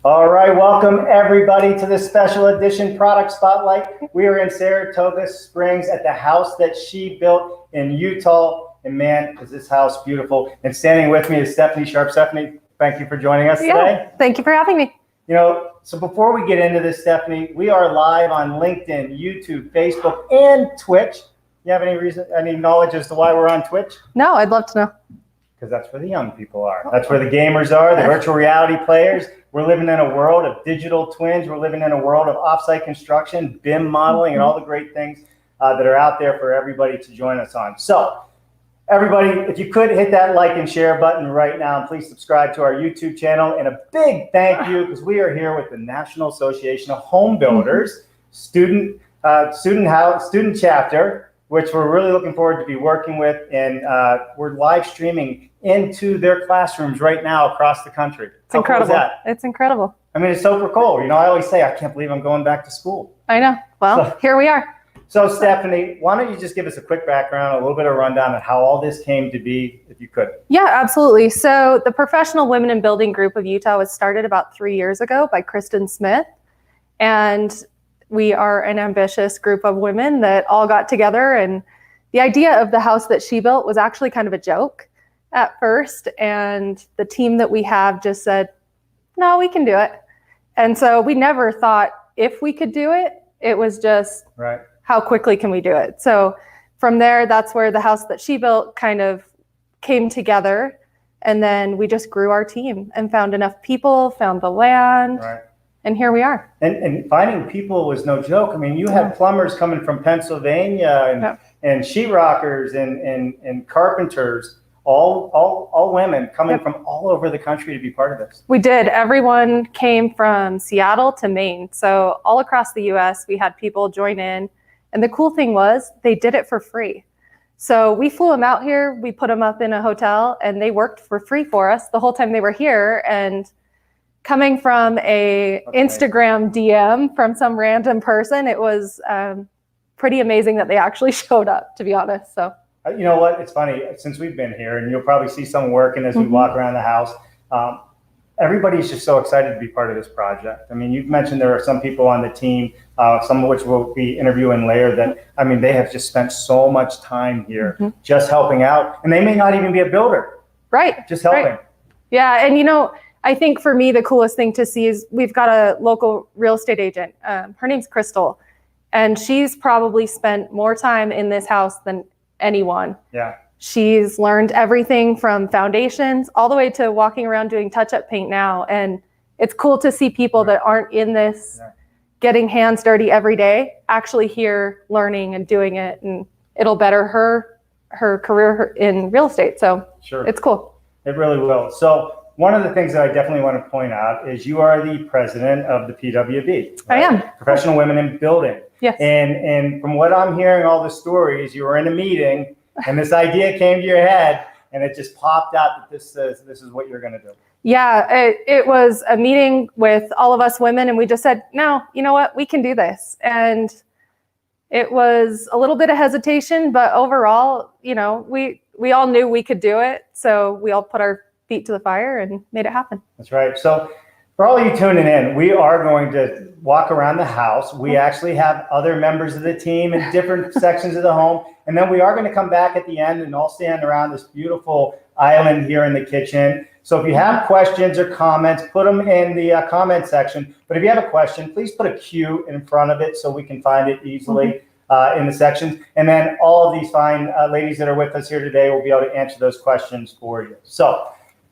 All right, welcome everybody to this special edition product spotlight. We are in Saratoga Springs at the house that she built in Utah. And man, is this house beautiful. And standing with me is Stefani Sharp. Stefani, thank you for joining us today. Thank you for having me. You know, so before we get into this, Stefani, we are live on LinkedIn, YouTube, Facebook, and Twitch. You have any knowledge as to why we're on Twitch? No, I'd love to know. Because that's where the young people are. That's where the gamers are, the virtual reality players. We're living in a world of digital twins. We're living in a world of offsite construction, BIM modeling, and all the great things that are out there for everybody to join us on. So everybody, if you could hit that like and share button right now, and please subscribe to our YouTube channel. And a big thank you, because we are here with the National Association of Home Builders Student Chapter, which we're really looking forward to be working with. And we're live streaming into their classrooms right now across the country. It's incredible. It's incredible. I mean, it's super cool. You know, I always say, I can't believe I'm going back to school. I know. Well, here we are. So Stefani, why don't you just give us a quick background, a little bit of rundown on how all this came to be, if you could. Yeah, absolutely. So the Professional Women in Building Group of Utah was started about 3 years ago by Kristen Smith. And we are an ambitious group of women that all got together. And the idea of the house that she built was actually kind of a joke at first. And the team that we have just said, no, we can do it. And so we never thought if we could do it. It was just how quickly can we do it? So from there, that's where the house that she built kind of came together. And then we just grew our team and found enough people, found the land. And here we are. And finding people was no joke. I mean, you had plumbers coming from Pennsylvania and sheetrockers and carpenters, all women coming from all over the country to be part of this. We did. Everyone came from Seattle to Maine. So all across the US, we had people join in. And the cool thing was they did it for free. So we flew them out here. We put them up in a hotel and they worked for free for us the whole time they were here. And coming from a Instagram DM from some random person, it was pretty amazing that they actually showed up, to be honest. So, you know what? It's funny, since we've been here, and you'll probably see some working as we walk around the house. Everybody's just so excited to be part of this project. I mean, you've mentioned there are some people on the team, some of which we'll be interviewing later, that, I mean, they have just spent so much time here just helping out. And they may not even be a builder. Right. Just helping. Yeah. And, you know, I think for me, the coolest thing to see is we've got a local real estate agent. Her name's Crystal, and she's probably spent more time in this house than anyone. Yeah. She's learned everything from foundations all the way to walking around doing touch-up paint now. And it's cool to see people that aren't in this getting hands dirty every day, actually here learning and doing it. And it'll better her career in real estate. So it's cool. It really will. So one of the things that I definitely want to point out is you are the president of the PWB. I am. Professional Women in Building. Yes. And from what I'm hearing, all the stories, you were in a meeting and this idea came to your head and it just popped out that this is what you're going to do. Yeah, it was a meeting with all of us women and we just said, no, you know what, we can do this. And it was a little bit of hesitation, but overall, you know, we all knew we could do it. So we all put our feet to the fire and made it happen. That's right. So for all you tuning in, we are going to walk around the house. We actually have other members of the team in different sections of the home. And then we are going to come back at the end and all stand around this beautiful island here in the kitchen. So if you have questions or comments, put them in the comment section. But if you have a question, please put a Q in front of it so we can find it easily in the sections. And then all of these fine ladies that are with us here today will be able to answer those questions for you. So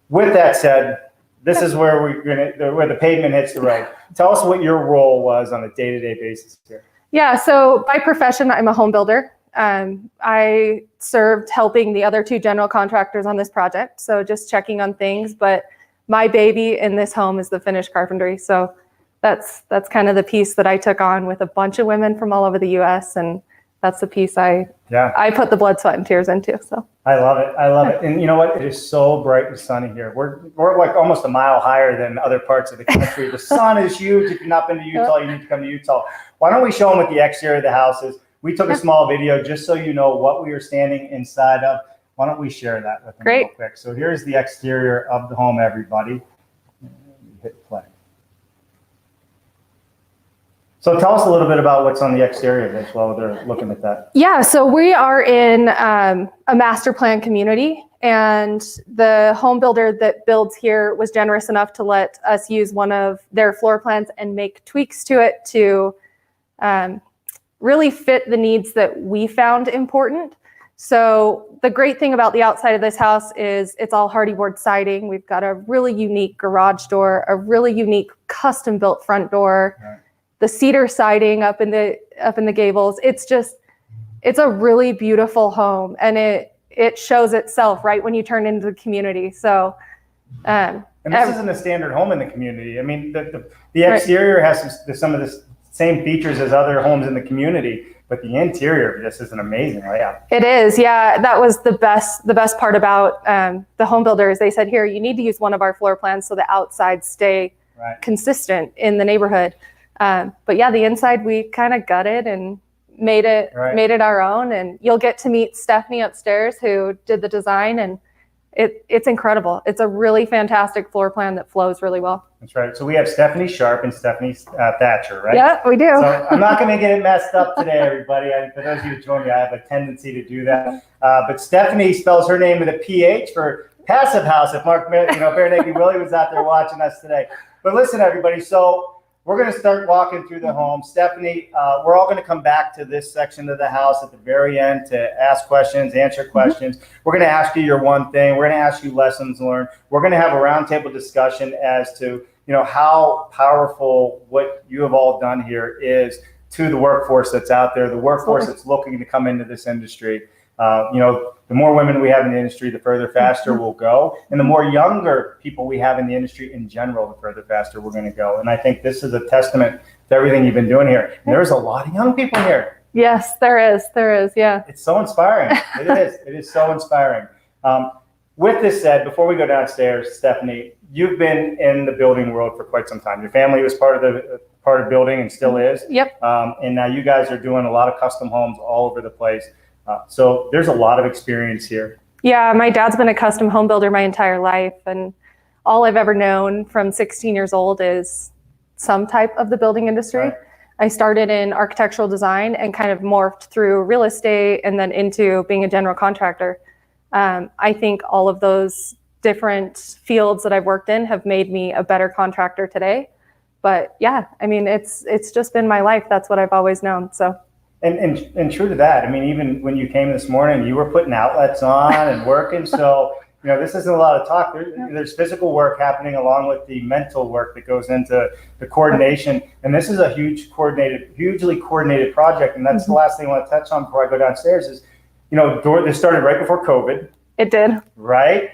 with that said, this is where where the pavement hits the road. Tell us what your role was on a day-to-day basis here. Yeah, so by profession, I'm a home builder. I served helping the other two general contractors on this project, so just checking on things. But my baby in this home is the finished carpentry. So that's kind of the piece that I took on with a bunch of women from all over the U.S. and that's the piece I put the blood, sweat, and tears into. So I love it. I love it. And you know what? It is so bright and sunny here. We're like almost a mile higher than other parts of the country. The sun is huge. If you've not been to Utah, you need to come to Utah. Why don't we show them what the exterior of the house is? We took a small video just so you know what we are standing inside of. Why don't we share that with them real quick? So here's the exterior of the home, everybody. Hit play. So tell us a little bit about what's on the exterior of this while they're looking at that. Yeah, so we are in a master plan community, and the home builder that builds here was generous enough to let us use one of their floor plans and make tweaks to it to really fit the needs that we found important. So the great thing about the outside of this house is it's all hardy board siding. We've got a really unique garage door, a really unique custom built front door. Right. The cedar siding up in the gables. It's a really beautiful home, and it shows itself right when you turn into the community. So, and this isn't a standard home in the community. I mean, the exterior has some of the same features as other homes in the community, but the interior of this is an amazing layout. It is, yeah. That was the best part about the home builders. They said, here, you need to use one of our floor plans so the outsides stay consistent in the neighborhood. But yeah, the inside we kind of gutted and made it our own. And you'll get to meet Stefani upstairs, who did the design, and it's incredible. It's a really fantastic floor plan that flows really well. That's right. So we have Stefani Sharp and Stefani Thatcher, right? Yeah, we do. So I'm not going to get it messed up today, everybody. For those of you who join me, I have a tendency to do that. But Stefani spells her name with a PH for passive house. If Mark, Baranecki Willie was out there watching us today. But listen, everybody. So we're going to start walking through the home. Stefani, we're all going to come back to this section of the house at the very end to ask questions, answer questions. We're going to ask you your one thing. We're going to ask you lessons learned. We're going to have a roundtable discussion as to, how powerful what you have all done here is to the workforce that's out there, the workforce that's looking to come into this industry. The more women we have in the industry, the further faster we'll go. And the more younger people we have in the industry in general, the further faster we're going to go. And I think this is a testament to everything you've been doing here. And there's a lot of young people here. Yes, there is. Yeah. It's so inspiring. It is so inspiring. With this said, before we go downstairs, Stefani, you've been in the building world for quite some time. Your family was part of building and still is. Yep. And now you guys are doing a lot of custom homes all over the place. So there's a lot of experience here. Yeah, my dad's been a custom home builder my entire life, and all I've ever known from 16 years old is some type of the building industry. Right. I started in architectural design and kind of morphed through real estate and then into being a general contractor. I think all of those different fields that I've worked in have made me a better contractor today. But yeah, I mean, it's just been my life. That's what I've always known. So. And true to that, I mean, even when you came this morning, you were putting outlets on and working. So, this isn't a lot of talk. There's physical work happening along with the mental work that goes into the coordination. And this is a hugely coordinated project. And that's the last thing I want to touch on before I go downstairs is, this started right before COVID. It did. Right?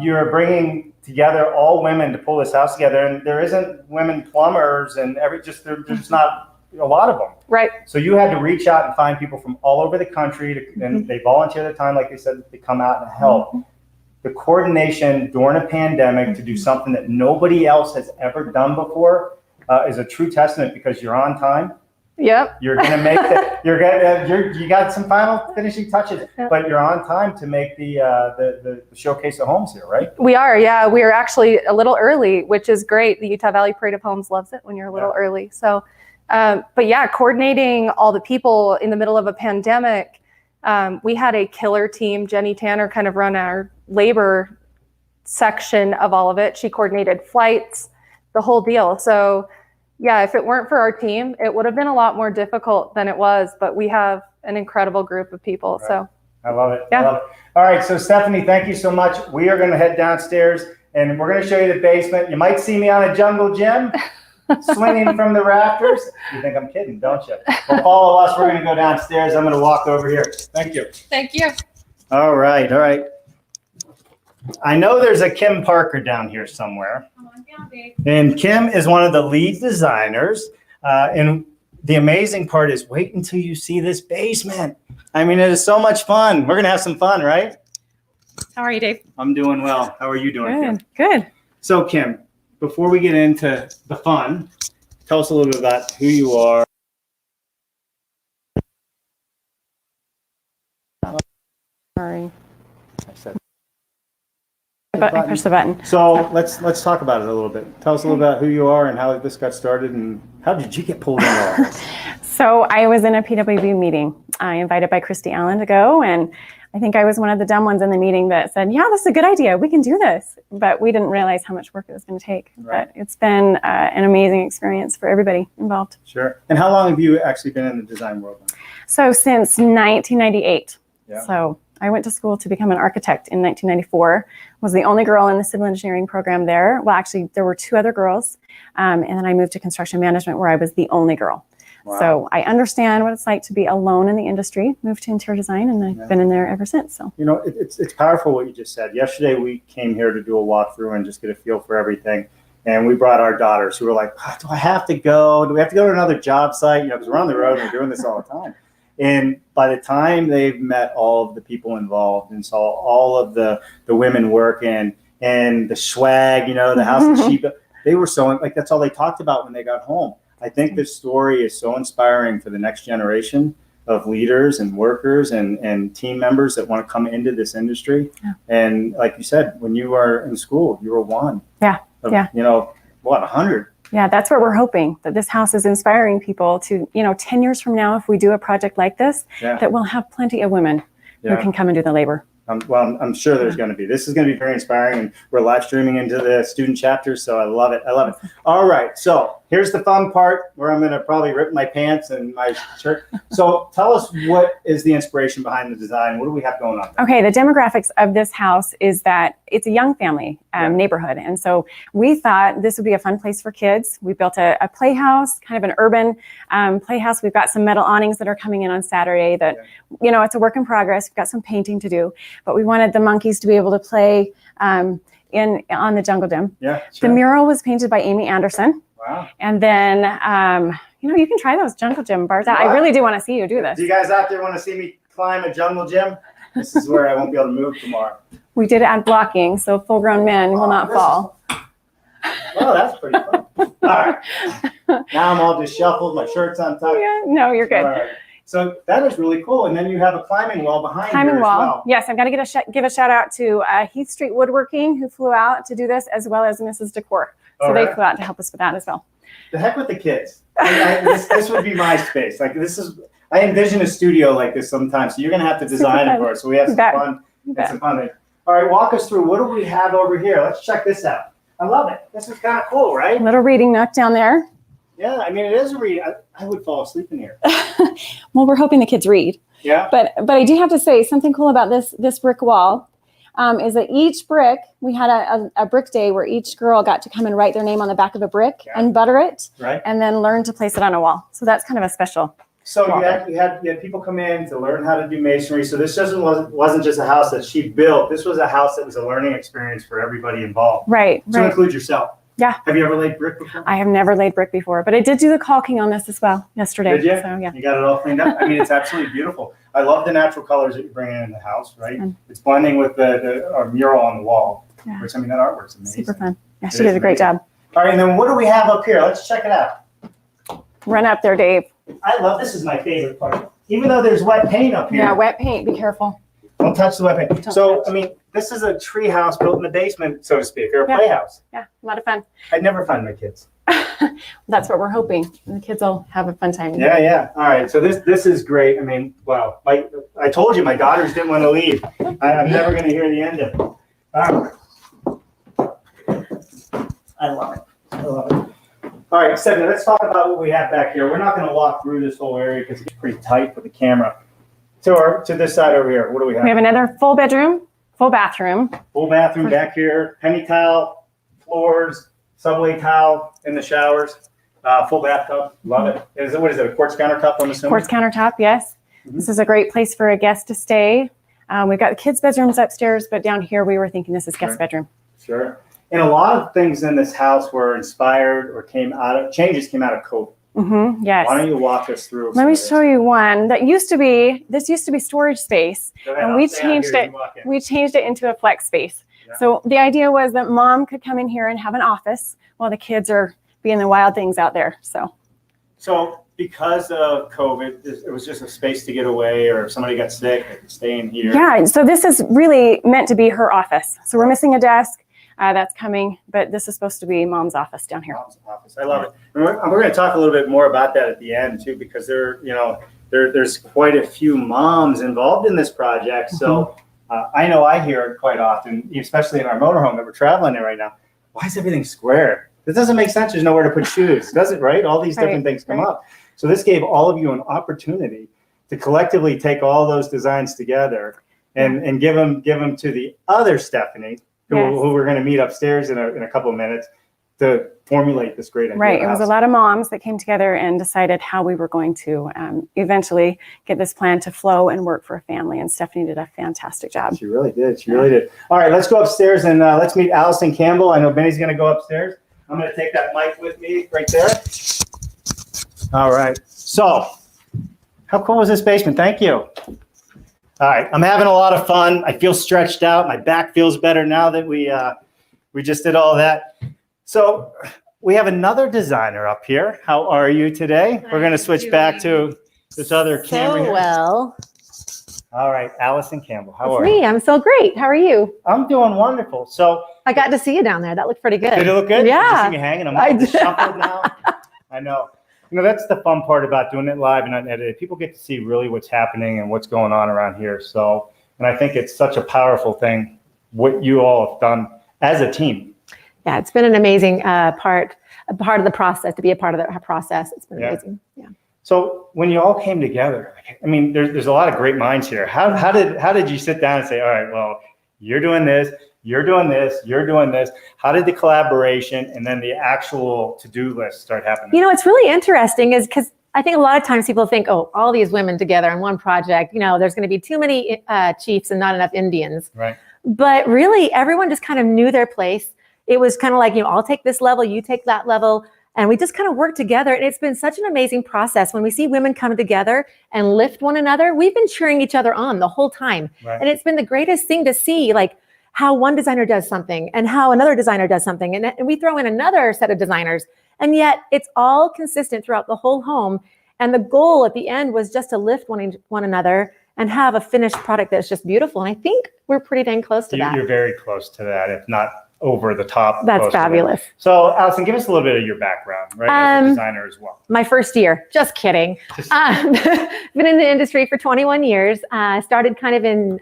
You're bringing together all women to pull this house together. And there isn't women plumbers and there's not a lot of them. Right. So you had to reach out and find people from all over the country and they volunteer their time, like they said, to come out and help. The coordination during a pandemic to do something that nobody else has ever done before is a true testament because you're on time. Yep. You're going to make that. You got some final finishing touches, but you're on time to make the showcase of homes here, right? We are, yeah. We are actually a little early, which is great. The Utah Valley Parade of Homes loves it when you're a little early. So, but yeah, coordinating all the people in the middle of a pandemic. We had a killer team. Jenny Tanner kind of run our labor section of all of it. She coordinated flights, the whole deal. So. Yeah, if it weren't for our team, it would have been a lot more difficult than it was, but we have an incredible group of people. Right. So I love it. Yeah. I love it. All right, so Stefani, thank you so much. We are going to head downstairs and we're going to show you the basement. You might see me on a jungle gym swinging from the rafters. You think I'm kidding, don't you? Well, follow us. We're going to go downstairs. I'm going to walk over here. Thank you. Thank you. All right. I know there's a Kim Parker down here somewhere. And Kim is one of the lead designers. And the amazing part is wait until you see this basement. I mean, it is so much fun. We're going to have some fun, right? How are you, Dave? I'm doing well. How are you doing, Kim? Good. So, Kim, before we get into the fun, tell us a little bit about who you are. Sorry. I said But I push the button. So let's talk about it a little bit. Tell us a little about who you are and how this got started, and how did you get pulled into all this? So I was in a PWB meeting. I invited by Christy Allen to go, and I think I was one of the dumb ones in the meeting that said, yeah, this is a good idea. We can do this. But we didn't realize how much work it was going to take. Right. But it's been an amazing experience for everybody involved. Sure. And how long have you actually been in the design world? So since 1998. Yeah. So I went to school to become an architect in 1994. Was the only girl in the civil engineering program there. Well, actually, there were 2 other girls. And then I moved to construction management where I was the only girl. Wow. So I understand what it's like to be alone in the industry, moved to interior design, and I've been in there ever since. So you know, it's powerful what you just said. Yesterday we came here to do a walkthrough and just get a feel for everything. And we brought our daughters who were like, do I have to go? Do we have to go to another job site? You know, because we're on the road and we're doing this all the time. And by the time they've met all of the people involved and saw all of the women working and the swag, you know, the house that she built, they were so, like, that's all they talked about when they got home. I think this story is so inspiring for the next generation of leaders and workers and team members that want to come into this industry. Yeah. And like you said, when you were in school, you were one. Yeah. Yeah. You know, what, 100? Yeah, that's what we're hoping, that this house is inspiring people to, 10 years from now, if we do a project like this, that we'll have plenty of women who can come and do the labor. I'm sure there's going to be. This is going to be very inspiring, and we're live streaming into the student chapters, so I love it. I love it. All right, so here's the fun part where I'm going to probably rip my pants and my shirt. So tell us, what is the inspiration behind the design? What do we have going on there? Okay, the demographics of this house is that it's a young family neighborhood, and so we thought this would be a fun place for kids. We built a playhouse, kind of an urban playhouse. We've got some metal awnings that are coming in on Saturday that, it's a work in progress. We've got some painting to do. But we wanted the monkeys to be able to play on the jungle gym. Yeah, sure. The mural was painted by Amy Anderson. Wow. And then, you can try those jungle gym bars out. I really do want to see you do this. Do you guys out there want to see me climb a jungle gym? This is where I won't be able to move tomorrow. We did it on blocking, so full-grown men will not fall. Oh, that's pretty fun. All right. Now I'm all disheveled. My shirt's untucked. Yeah, no, you're good. All right. So that is really cool. And then you have a climbing wall behind you as well. Yes, I've got to give a shout out to Heath Street Woodworking, who flew out to do this, as well as Mrs. Decor. So they flew out to help us with that as well. The heck with the kids. This would be my space. Like, I envision a studio like this sometimes. So you're going to have to design it for us. So we have some fun. Some fun. All right, walk us through. What do we have over here? Let's check this out. I love it. This is kind of cool, right? Little reading nook down there. Yeah, I mean, it is a read. I would fall asleep in here. Well, we're hoping the kids read. Yeah. But I do have to say something cool about this brick wall is that each brick, we had a brick day where each girl got to come and write their name on the back of a brick and butter it, and then learn to place it on a wall. So that's kind of a special. So you had people come in to learn how to do masonry. So this wasn't just a house that she built. This was a house that was a learning experience for everybody involved. Right. To include yourself. Yeah. Have you ever laid brick before? I have never laid brick before, but I did do the caulking on this as well yesterday. Did you? So, yeah. You got it all cleaned up? I mean, it's absolutely beautiful. I love the natural colors that you're bringing in the house, right? It's blending with the mural on the wall, which, I mean, that artwork's amazing. Super fun. Yeah, she did a great job. All right, and then what do we have up here? Let's check it out. Run up there, Dave. I love this. Is my favorite part. Even though there's wet paint up here. Yeah, wet paint. Be careful. Don't touch the wet paint. So, I mean, this is a tree house built in the basement, so to speak, or a playhouse. Yeah, a lot of fun. I'd never find my kids. That's what we're hoping. The kids will have a fun time. Yeah. All right. So this is great. I mean, wow. I told you my daughters didn't want to leave. I'm never going to hear the end of it. All right. I love it. All right, Stefani, let's talk about what we have back here. We're not going to walk through this whole area because it's pretty tight with the camera. To this side over here, what do we have? We have another full bedroom, full bathroom. Full bathroom back here, penny towel, floors, subway towel in the showers, full bathtub. Love it. What is it, a quartz countertop, I'm assuming? Quartz countertop, yes. Mm-hmm. This is a great place for a guest to stay. We've got the kids' bedrooms upstairs, but down here we were thinking this is guest bedroom. Sure. And a lot of things in this house were inspired or changes came out of COVID. Mm-hmm, yes. Why don't you walk us through? Let me show you one that used to be storage space, and we changed it. We changed it into a flex space. Yeah. So the idea was that mom could come in here and have an office while the kids are being the wild things out there. So because of COVID, it was just a space to get away, or if somebody got sick, they could stay in here. Yeah, so this is really meant to be her office. So we're missing a desk. That's coming, but this is supposed to be Mom's office down here. Mom's office. I love it. And we're going to talk a little bit more about that at the end too, because there's quite a few moms involved in this project. So I know I hear it quite often, especially in our motorhome that we're traveling in right now. Why is everything square? This doesn't make sense. There's nowhere to put shoes, does it? Right? All these different things come up. So this gave all of you an opportunity to collectively take all those designs together and give them to the other Stephanie, who we're going to meet upstairs in a couple of minutes, to formulate this great idea. Right. It was a lot of moms that came together and decided how we were going to eventually get this plan to flow and work for a family. And Stephanie did a fantastic job. She really did. She really did. All right, let's go upstairs and let's meet Allison Campbell. I know Benny's going to go upstairs. I'm going to take that mic with me right there. All right. So how cool was this basement? Thank you. All right, I'm having a lot of fun. I feel stretched out. My back feels better now that we just did all that. So we have another designer up here. How are you today? We're going to switch back to this other camera here. Well. All right, Allison Campbell. How are It's me. you? I'm so great. How are you? I'm doing wonderful. So I got to see you down there. That looked pretty good. did it look good? Yeah. Did you see me hanging? I'm I all did. disheveled now. I know. That's the fun part about doing it live and unedited. People get to see really what's happening and what's going on around here. So, and I think it's such a powerful thing, what you all have done as a team. Yeah, it's been an amazing part of the process, to be a part of the process. It's been amazing. Yeah. So when you all came together, I mean, there's a lot of great minds here. How did you sit down and say, all right, well, you're doing this, you're doing this, you're doing this. How did the collaboration and then the actual to-do list start happening? It's really interesting is because I think a lot of times people think, oh, all these women together on one project, there's going to be too many chiefs and not enough Indians. Right. But really, everyone just kind of knew their place. It was kind of like, I'll take this level, you take that level. And we just kind of worked together. And it's been such an amazing process. When we see women come together and lift one another, we've been cheering each other on the whole time. Right. And it's been the greatest thing to see, like how one designer does something and how another designer does something. And we throw in another set of designers. And yet it's all consistent throughout the whole home. And the goal at the end was just to lift one another and have a finished product that's just beautiful. And I think we're pretty dang close to that. You're very close to that, if not over the top. That's fabulous. So Allison, give us a little bit of your background, right? As a designer as well. My first year, just kidding. Been in the industry for 21 years. Started kind of in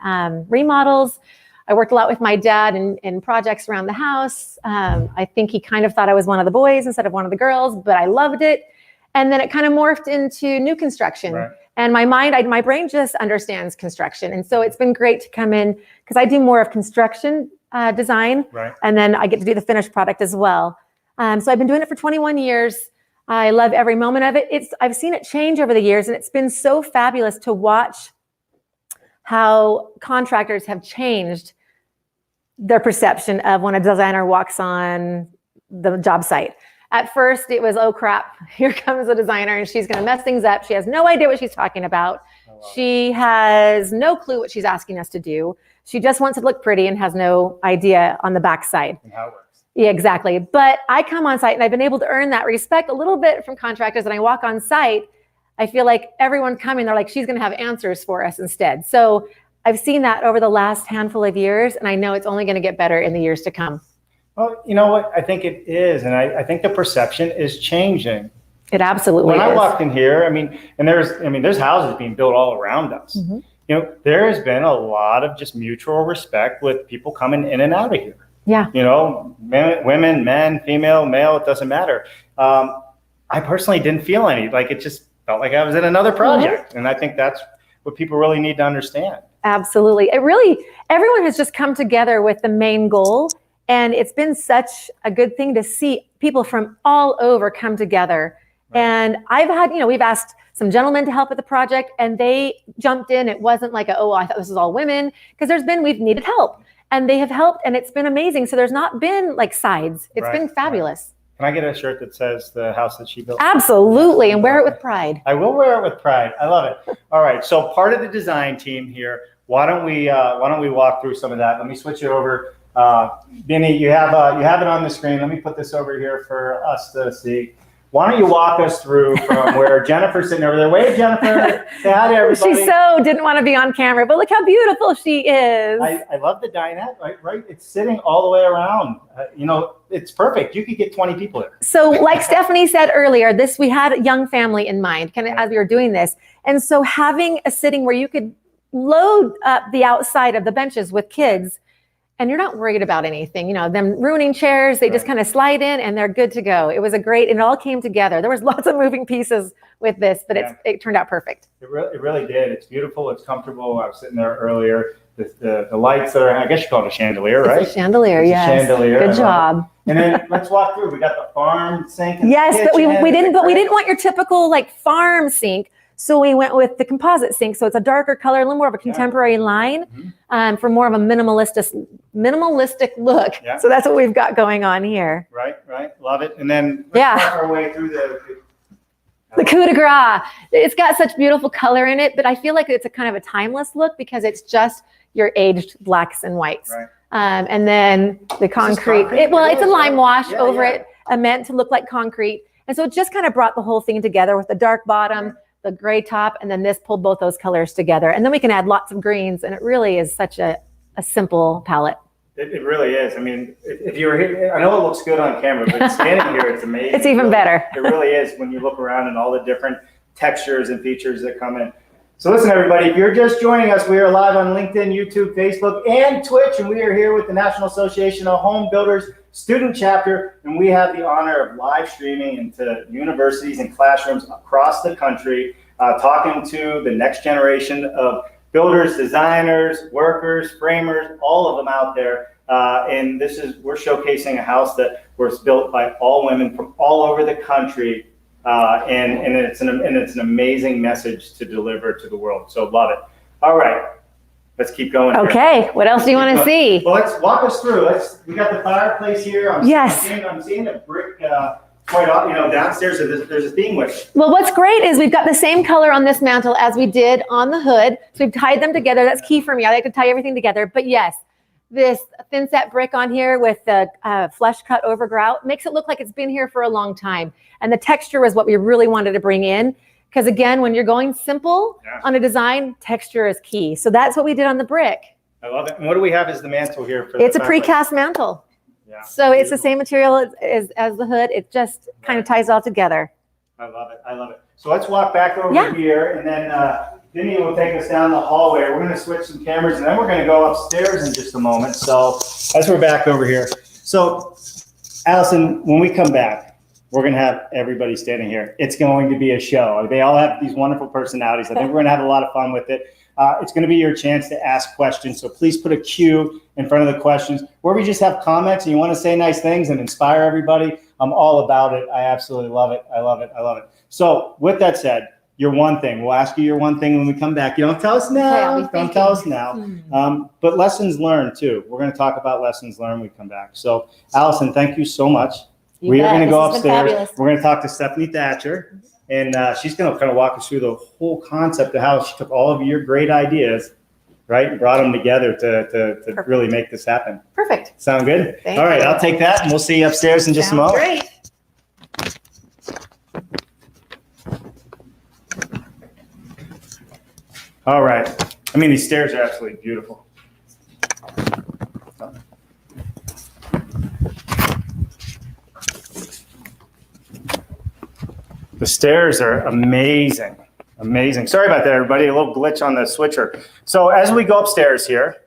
remodels. I worked a lot with my dad in projects around the house. I think he kind of thought I was one of the boys instead of one of the girls, but I loved it. And then it kind of morphed into new construction. Right. And my brain just understands construction. And so it's been great to come in because I do more of construction design. Right. And then I get to do the finished product as well. So I've been doing it for 21 years. I love every moment of it. I've seen it change over the years, and it's been so fabulous to watch how contractors have changed their perception of when a designer walks on the job site. At first, it was, oh crap, here comes a designer and she's going to mess things up. She has no idea what she's talking about. She has no clue what she's asking us to do. She just wants it to look pretty and has no idea on the backside. And how it works. Yeah, exactly. But I come on site and I've been able to earn that respect a little bit from contractors. And I walk on site, I feel like everyone coming, they're like, she's going to have answers for us instead. So I've seen that over the last handful of years, and I know it's only going to get better in the years to come. Well, you know what? I think it is. And I think the perception is changing. It absolutely is. When I walked in here, there's houses being built all around us. Mm-hmm. There has been a lot of just mutual respect with people coming in and out of here. Yeah. Women, men, female, male, it doesn't matter. I personally didn't feel any, like it just felt like I was in another project. Mm-hmm. And I think that's what people really need to understand. Absolutely. Everyone has just come together with the main goal. And it's been such a good thing to see people from all over come together. Right. And I've had, we've asked some gentlemen to help with the project, and they jumped in. It wasn't like, I thought this was all women, because we've needed help, and they have helped, and it's been amazing. So there's not been like sides. It's been fabulous. Can I get a shirt that says the house that she built? Absolutely, and wear it with pride. I will wear it with pride. I love it. All right, so part of the design team here. Why don't we walk through some of that? Let me switch it over. Benny, you have it on the screen. Let me put this over here for us to see. Why don't you walk us through from where Jennifer's sitting over there? Wave, Jennifer. Say hi to everybody. She so didn't want to be on camera, but look how beautiful she is. I love the dinette, right? It's sitting all the way around. It's perfect. You could get 20 people there. So like Stefani said earlier, we had a young family in mind kind of as we were doing this. And so having a sitting where you could load up the outside of the benches with kids and you're not worried about anything, them ruining chairs, they just kind of slide in and they're good to go. It was it all came together. There was lots of moving pieces with this, but it turned out perfect. It really did. It's beautiful. It's comfortable. I was sitting there earlier. The lights that are, I guess you call it a chandelier, right? It's a chandelier, yes. A chandelier. Good job. And then let's walk through. We got the farm sink. And yes, but we didn't right? want your typical farm sink. So we went with the composite sink. So it's a darker color, a little more of a contemporary line, for more of a minimalistic look. Yeah. So that's what we've got going on here. Right. Love it. And then let's work our way through the coup de grace. It's got such beautiful color in it, but I feel like it's a kind of a timeless look because it's just your aged blacks and whites. Right. And then the concrete. It's a lime wash over it, meant to look like concrete. And so it just kind of brought the whole thing together with the dark bottom, the gray top, and then this pulled both those colors together. And then we can add lots of greens, and it really is such a simple palette. It really is. I mean, if you were here, I know it looks good on camera, but standing here, it's amazing. It's even better. It really is when you look around and all the different textures and features that come in. So listen, everybody, if you're just joining us, we are live on LinkedIn, YouTube, Facebook, and Twitch, and we are here with the National Association of Home Builders Student Chapter, and we have the honor of live streaming into universities and classrooms across the country, talking to the next generation of builders, designers, workers, framers, all of them out there. And we're showcasing a house that was built by all women from all over the country. And it's an amazing message to deliver to the world. So love it. All right, let's keep going. Okay, what else do you want to see? Well, let's walk us through. We got the fireplace here. I'm seeing a brick quite often, downstairs. There's a theme with. Well, what's great is we've got the same color on this mantle as we did on the hood. So we've tied them together. That's key for me. I like to tie everything together. But yes, this thin set brick on here with the flush cut over grout makes it look like it's been here for a long time. And the texture was what we really wanted to bring in. Because again, when you're going simple on a design, texture is key. So that's what we did on the brick. I love it. And what do we have as the mantle here? It's a precast mantle. Yeah, so it's the same material as the hood. It just kind of ties all together. I love it. So let's walk back over here, and then Vinny will take us down the hallway. We're going to switch some cameras, and then we're going to go upstairs in just a moment. So as we're back over here. So Allison, when we come back, we're going to have everybody standing here. It's going to be a show. They all have these wonderful personalities. I think we're going to have a lot of fun with it. It's going to be your chance to ask questions. So please put a Q in front of the questions. Where we just have comments and you want to say nice things and inspire everybody, I'm all about it. I absolutely love it. I love it. So with that said, your one thing, we'll ask you your one thing when we come back. You don't tell us now. Don't tell us now. But lessons learned too. We're going to talk about lessons learned when we come back. So Allison, thank you so much. We are going to go upstairs. We're going to talk to Stefani Thatcher. And she's going to kind of walk us through the whole concept of how she took all of your great ideas, right, and brought them together to really make this happen. Perfect. Sound good? Thank all right, you. I'll take that, and we'll see you upstairs in just a moment. Great. All right. I mean, these stairs are absolutely beautiful. The stairs are amazing. Sorry about that, everybody. A little glitch on the switcher. So as we go upstairs here,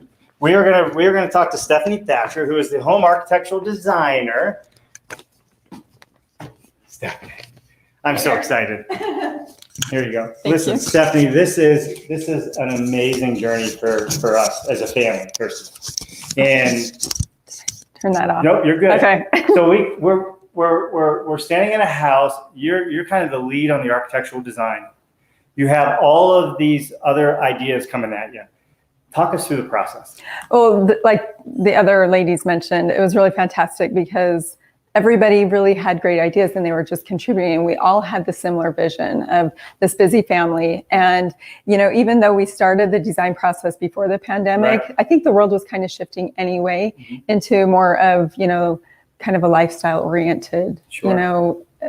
we are gonna talk to Stefani Thatcher, who is the home architectural designer. Stephanie, I'm so excited. Here you go. Listen, Stefani, this is an amazing journey for us as a family, first. And turn that off. Nope, you're good. Okay. So we're standing in a house. You're kind of the lead on the architectural design. You have all of these other ideas coming at you. Talk us through the process. Well, like the other ladies mentioned, it was really fantastic because everybody really had great ideas and they were just contributing. We all had the similar vision of this busy family. And, even though we started the design process before the pandemic, I think the world was kind of shifting anyway into more of, kind of a lifestyle oriented,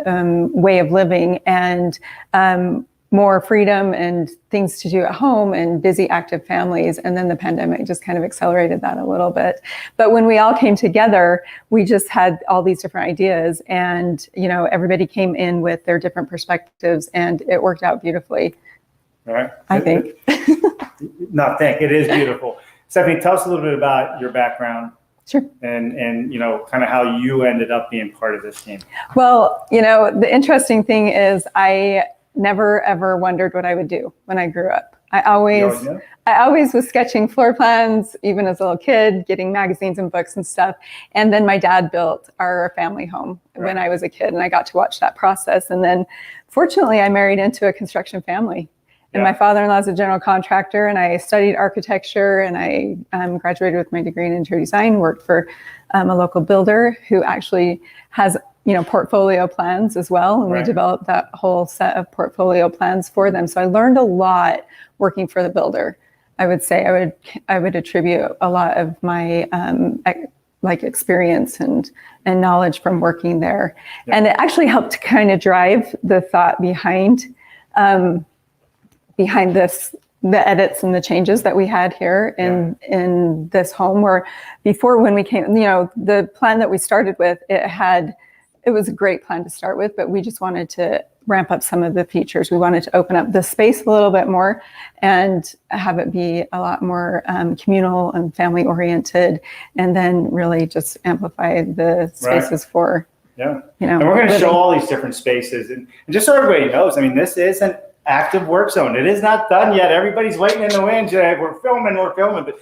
way of living and more freedom and things to do at home and busy, active families. And then the pandemic just kind of accelerated that a little bit. But when we all came together, we just had all these different ideas, and everybody came in with their different perspectives, and it worked out beautifully. All right. I think. It is beautiful. Stephanie, tell us a little bit about your background. Sure. And kind of how you ended up being part of this team. Well, the interesting thing is I never ever wondered what I would do when I grew up. I always was sketching floor plans, even as a little kid, getting magazines and books and stuff. And then my dad built our family home when I was a kid, and I got to watch that process. And then fortunately I married into a construction family. And my father-in-law is a general contractor, and I studied architecture, and I graduated with my degree in interior design, worked for a local builder who actually has portfolio plans as well. And we developed that whole set of portfolio plans for them. So I learned a lot working for the builder. I would say I would attribute a lot of my experience and knowledge from working there. Yeah. And it actually helped to kind of drive the thought behind the edits and the changes that we had here in this home. Where before, when we came, the plan that we started with, it was a great plan to start with, but we just wanted to ramp up some of the features. We wanted to open up the space a little bit more and have it be a lot more communal and family oriented, and then really just amplify the spaces for, and we're going to show all these different spaces. And just so everybody knows, this is an active work zone. It is not done yet. Everybody's waiting in the wings. We're filming, but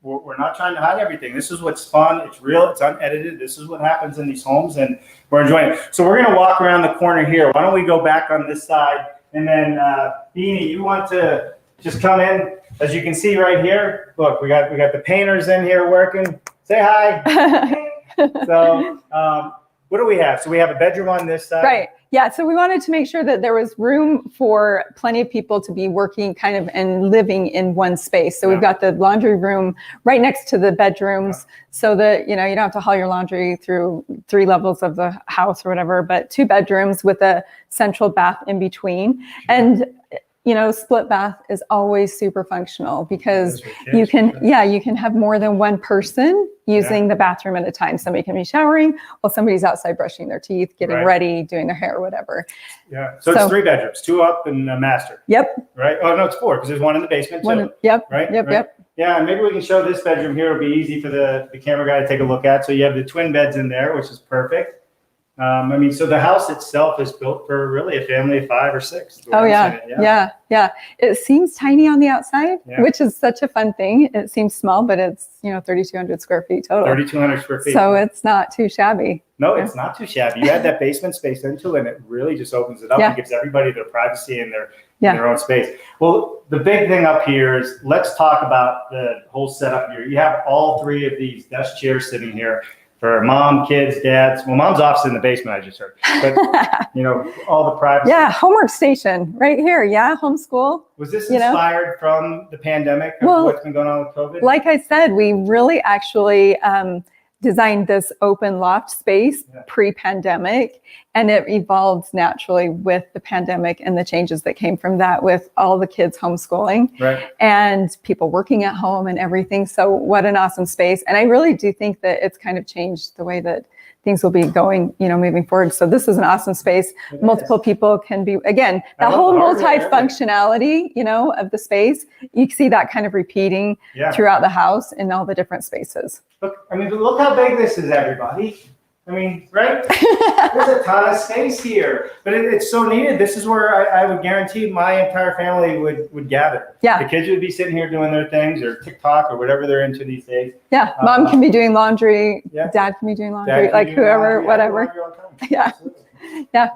we're not trying to hide everything. This is what's fun. It's real. It's unedited. This is what happens in these homes, and we're enjoying it. So we're going to walk around the corner here. Why don't we go back on this side, and then Beanie, you want to just come in. As you can see right here, look, we got the painters in here working. Say hi. So what do we have? So we have a bedroom on this side. Right. Yeah, so we wanted to make sure that there was room for plenty of people to be working kind of and living in one space. So we've got the laundry room right next to the bedrooms, so that you don't have to haul your laundry through 3 levels of the house or whatever, but 2 bedrooms with a central bath in between. And split bath is always super functional because you can have more than one person using the bathroom at a time. Somebody can be showering while somebody's outside brushing their teeth, getting ready, doing their hair, whatever. Yeah. So it's 3 bedrooms, 2 up and a master. Yep. Right. Oh no, it's 4 because there's one in the basement too. Yep. Right. Yep. Yeah, and maybe we can show this bedroom here. It'll be easy for the camera guy to take a look at. So you have the twin beds in there, which is perfect. So the house itself is built for really a family of 5 or 6. Oh yeah. It seems tiny on the outside, which is such a fun thing. It seems small, but it's 3,200 square feet total. 3,200 square feet. So it's not too shabby. No, it's not too shabby. You add that basement space into it, and it really just opens it up and gives everybody their privacy and their own space. Well, the big thing up here is let's talk about the whole setup here. You have all 3 of these desk chairs sitting here. For mom, kids, dads. Well, mom's office in the basement, I just heard. But, all the privacy. Yeah, homework station right here. Yeah, homeschool. Was this inspired from the pandemic of what's been going on with COVID? Like I said, we really actually designed this open loft space pre-pandemic, and it evolved naturally with the pandemic and the changes that came from that, with all the kids homeschooling and people working at home and everything. So what an awesome space. And I really do think that it's kind of changed the way that things will be going, moving forward. So this is an awesome space. Multiple people can be, again, the whole multi-functionality, of the space. You see that kind of repeating throughout the house in all the different spaces. Look how big this is, everybody. Right? There's a ton of space here, but it's so needed. This is where I would guarantee my entire family would gather. Yeah. The kids would be sitting here doing their things, or TikTok, or whatever they're into these days. Yeah. Mom can be doing laundry. Dad can be doing laundry. Whoever, whatever. Yeah. Yeah.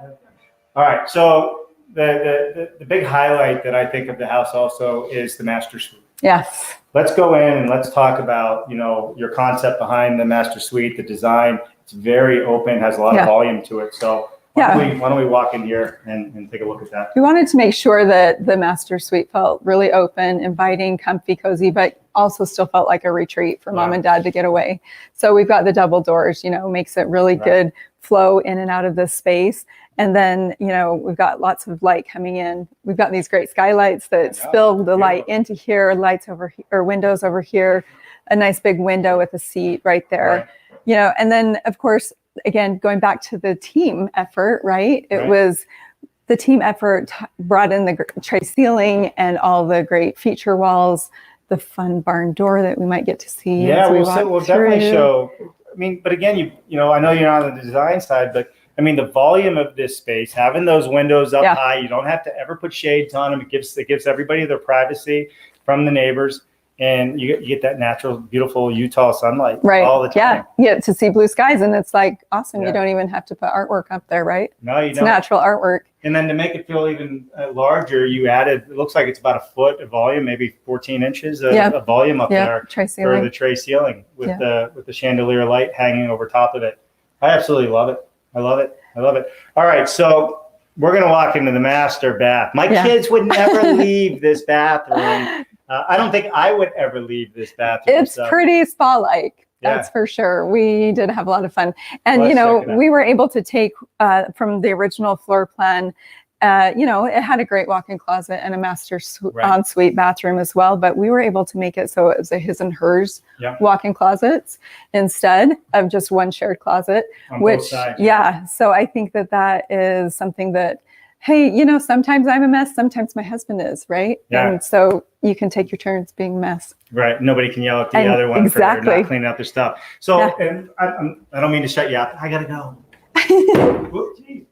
All right. So the big highlight that I think of the house also is the master suite. Yes. Let's go in and let's talk about, your concept behind the master suite, the design. It's very open, has a lot of volume to it. So why don't we walk in here and take a look at that? We wanted to make sure that the master suite felt really open, inviting, comfy, cozy, but also still felt like a retreat for mom and dad to get away. So we've got the double doors, makes it really good flow in and out of this space. And then, you know, we've got lots of light coming in. We've got these great skylights that spill the light into here, lights over here, or windows over here, a nice big window with a seat right there. Right. You know, and then of course, again, going back to the team effort, right? It was the team effort brought in the tray ceiling and all the great feature walls, the fun barn door that we might get to see. Yeah, as we we'll walk definitely through. show. I mean, but again, you know, I know you're not on the design side, but I mean, the volume of this space, having those windows up high, you don't have to ever put shades on them. It gives everybody their privacy from the neighbors, and you get that natural, beautiful Utah sunlight all the time. Yeah, you get to see blue skies, and it's like awesome. Yeah. You don't even have to put artwork up there, right? No, you It's don't. natural artwork. And then to make it feel even larger, you added, it looks like it's about a foot of volume, maybe 14 inches of volume up there Tray for ceiling. the tray ceiling with the chandelier light hanging over top of it. I absolutely love it. I love it. I love it. All right, so we're going to walk into the master bath. My kids would never leave this bathroom. I don't think I would ever leave this bathroom. It's pretty spa-like. That's for sure. We did have a lot of fun. And, you know, we were able to take from the original floor plan, you know, it had a great walk-in closet and a master ensuite bathroom as well. But we were able to make it so it was a his and hers walk-in closets instead of just one shared closet. On both sides. So I think that is something that, hey, you know, sometimes I'm a mess, sometimes my husband is, right? Yeah. And so you can take your turns being a mess. Right. Nobody can yell at the other one for not cleaning up their stuff. So, and I don't mean to shut you up. I got to go. Whoop, geez.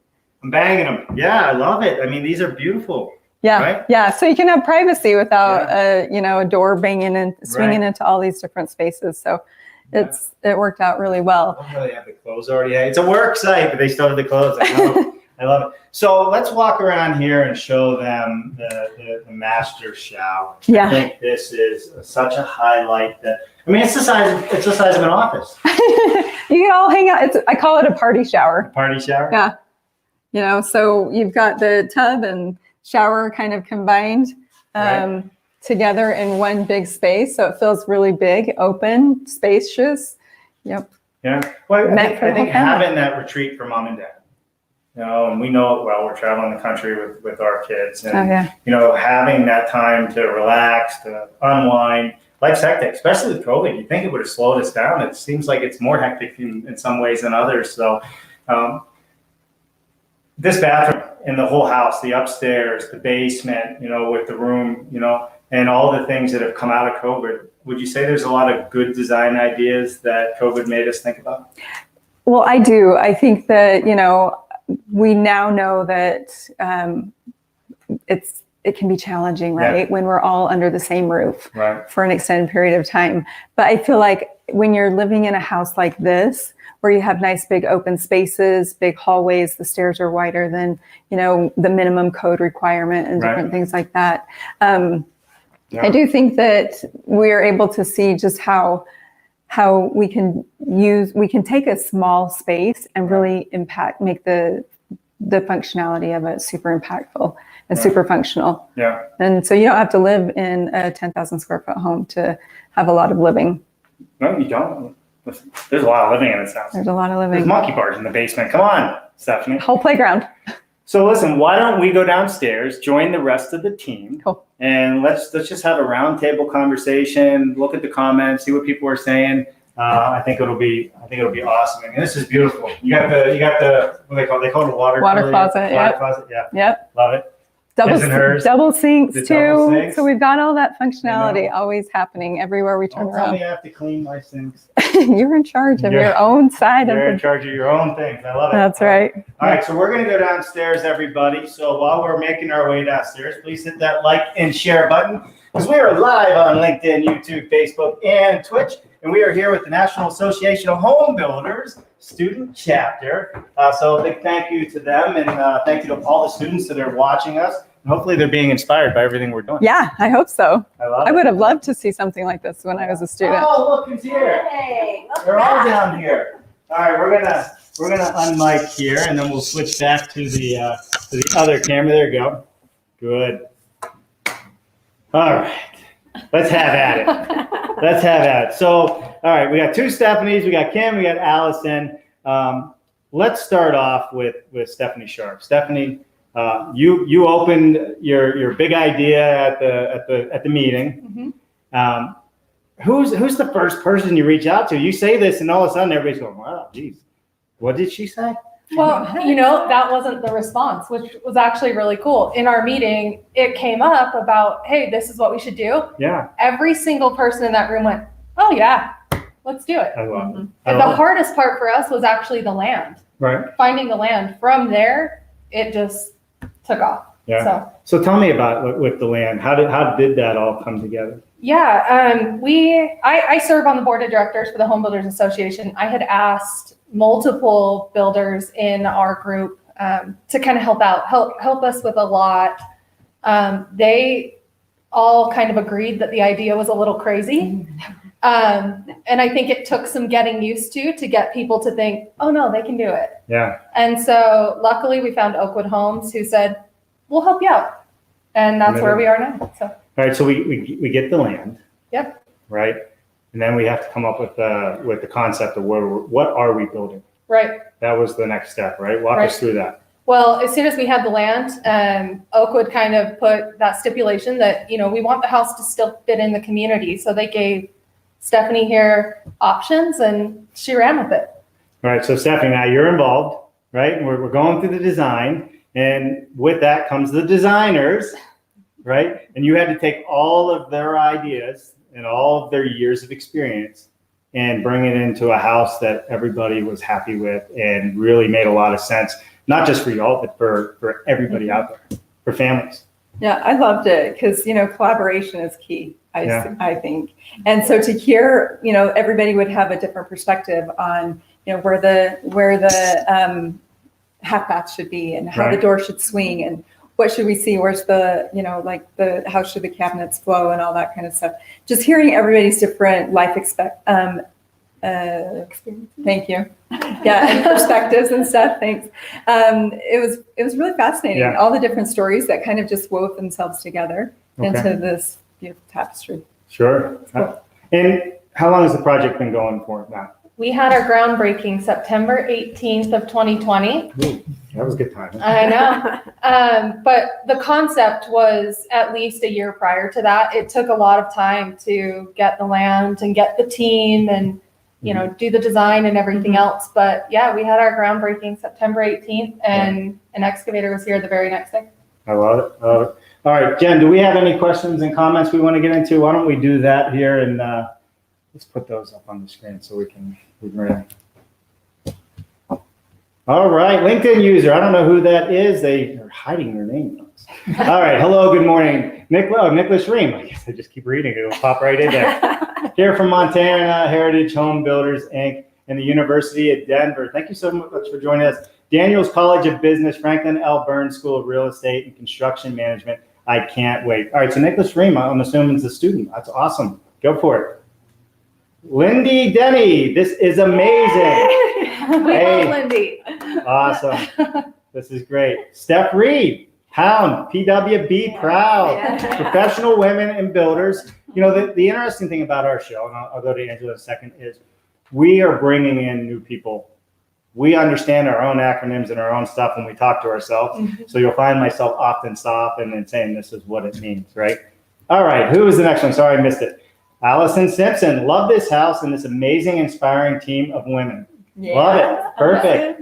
I'm banging them. Yeah, I love it. I mean, these are beautiful. Yeah. Right? Yeah. So you can have privacy without, you know, a door banging and swinging into all these different spaces. So it worked out really well. Oh, they have the clothes already. It's a work site, but they still have the clothes. I know. I love it. So let's walk around here and show them the master shower. Yeah. I think this is such a highlight that, I mean, it's the size of an office. You can all hang out. I call it a party shower. Party shower? Yeah. You know, so you've got the tub and shower kind of combined together in one big space. So it feels really big, open, spacious. Yep. Yeah. Well, I think having that retreat for mom and dad. You know, and we know it well. We're traveling the country with our kids, and you know, having that time to relax, to unwind. Life's hectic, especially with COVID. You think it would have slowed us down. It seems like it's more hectic in some ways than others. So, this bathroom in the whole house, the upstairs, the basement, you know, with the room, you know, and all the things that have come out of COVID. Would you say there's a lot of good design ideas that COVID made us think about? Well, I do. I think that, you know, we now know that it can be challenging, right? When we're all under the same roof for an extended period of time. But I feel like when you're living in a house like this, where you have nice big open spaces, big hallways, the stairs are wider than, you know, the minimum code requirement and different things like that. I do think that we're able to see just how we can take a small space and really make the functionality of it super impactful and super functional. Yeah. And so you don't have to live in a 10,000 square foot home to have a lot of living. No, you don't. There's a lot of living in this house. There's a lot of living. There's monkey bars in the basement. Come on, Stephanie. Whole playground. So listen, why don't we go downstairs, join the rest of the team, and let's just have a roundtable conversation, look at the comments, see what people are saying. I think it'll be awesome. I mean, this is beautiful. You got the what they call it a water closet. Water closet. Yeah. Yep. Love it. Double sinks too. Double sinks. So we've got all that functionality always happening everywhere we turn around. Tell me I have to clean my sinks. You're in charge of your own side. You're in charge of your own things. I love it. That's right. All right, so we're going to go downstairs, everybody. So while we're making our way downstairs, please hit that like and share button, because we are live on LinkedIn, YouTube, Facebook, and Twitch. And we are here with the National Association of Home Builders Student Chapter. So a big thank you to them, and thank you to all the students that are watching us. And hopefully they're being inspired by everything we're doing. Yeah, I hope so. I would have loved to see something like this when I was a student. Oh, look, who's here. Hey, They're all down here. All right, we're gonna unmic here, and then we'll switch back to the other camera. There you go. Good. All right. Let's have at it. So, all right, we got two Stephanies, we got Kim, we got Allison. let's start off with Stefani Sharp. Stefani, you opened your big idea at the meeting. Who's the first person you reach out to? You say this, and all of a sudden everybody's going, "Wow, geez, what did she say?" Well, that wasn't the response, which was actually really cool. In our meeting, it came up about, hey, this is what we should do. Yeah. Every single person in that room went, oh yeah, let's do it. I love it. And the hardest part for us was actually the land. Right. Finding the land. From there, it just took off. Yeah. So tell me about with the land. How did that all come together? Yeah, I serve on the board of directors for the Home Builders Association. I had asked multiple builders in our group to kind of help us with a lot. They all kind of agreed that the idea was a little crazy. And I think it took some getting used to get people to think, oh no, they can do it. Yeah. And so luckily we found Oakwood Homes who said, we'll help you out. And that's where we are now. So. All right, so we get the land. Yep. Right, and then we have to come up with the concept of what are we building. Right. That was the next step, right? Walk us through that. Well, as soon as we had the land, Oakwood kind of put that stipulation that we want the house to still fit in the community. So they gave Stefani here options, and she ran with it. All right, so Stefani, now you're involved, right? We're going through the design, and with that comes the designers. Right? And you had to take all of their ideas and all of their years of experience and bring it into a house that everybody was happy with and really made a lot of sense, not just for y'all, but for everybody out there, for families. Yeah, I loved it because, collaboration is key, I think. And so to hear, everybody would have a different perspective on, where the half bath should be and how the door should swing and what should we see? Where's the, how should the cabinets flow and all that kind of stuff. Just hearing everybody's different life thank you. Yeah, and perspectives and stuff. Thanks. It was really fascinating. Yeah. All the different stories that kind of just wove themselves together into this beautiful tapestry. Sure. Cool. And how long has the project been going for now? We had our groundbreaking September 18th of 2020. Ooh, that was a good time. I know. But the concept was at least a year prior to that. It took a lot of time to get the land and get the team and, do the design and everything else. But yeah, we had our groundbreaking September 18th and an excavator was here the very next day. I love it. All right, Jen, do we have any questions and comments we want to get into? Why don't we do that here and let's put those up on the screen so we can read. All right, LinkedIn user. I don't know who that is. They are hiding their name. All right, hello, good morning. Nicholas Ream. I guess I just keep reading it. It'll pop right in there. Here from Montana Heritage Home Builders, Inc. and the University of Denver. Thank you so much for joining us. Daniels College of Business, Franklin L. Burns School of Real Estate and Construction Management. I can't wait. All right, so Nicholas Ream, I'm assuming is a student. That's awesome. Go for it. Lindy Denny, this is amazing. We love Lindy. Awesome. This is great. Steph Reed, Hound, PWB proud. Yeah. Professional women and builders. The interesting thing about our show, and I'll go to Angela in a second, is we are bringing in new people. We understand our own acronyms and our own stuff when we talk to ourselves. Mm-hmm. So you'll find myself often stopping and saying this is what it means, right? All right, who is the next one? Sorry, I missed it. Allison Simpson, love this house and this amazing, inspiring team of women. Yeah, love it. Perfect.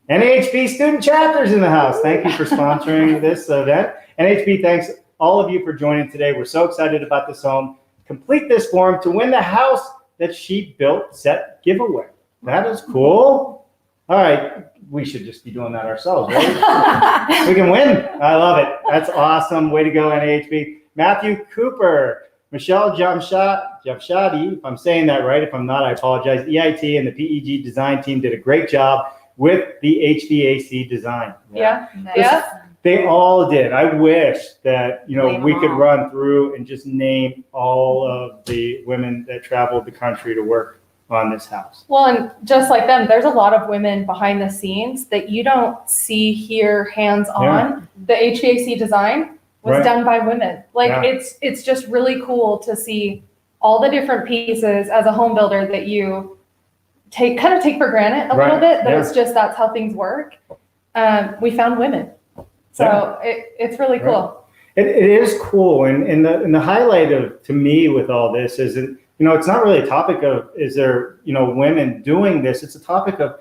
NAHB Student Chapters in the house. Thank you for sponsoring this event. NAHB, thanks all of you for joining today. We're so excited about this home. Complete this form to win the house that she built set giveaway. That is cool. All right. We should just be doing that ourselves, right? We can win. I love it. That's awesome. Way to go, NAHB. Matthew Cooper. Michelle Jamshadi, if I'm saying that right, if I'm not, I apologize. EIT and the PEG design team did a great job with the HVAC design. Yeah. They all did. I wish that, we could run through and just name all of the women that traveled the country to work on this house. Well, and just like them, there's a lot of women behind the scenes that you don't see here hands-on. Yeah. The HVAC design was done by women. It's just really cool to see all the different pieces as a home builder that you take for granted a little bit that it's just that's how things work. We found women, so it's really cool. It is cool, and the highlight to me with all this is that it's not really a topic of is there women doing this. It's a topic of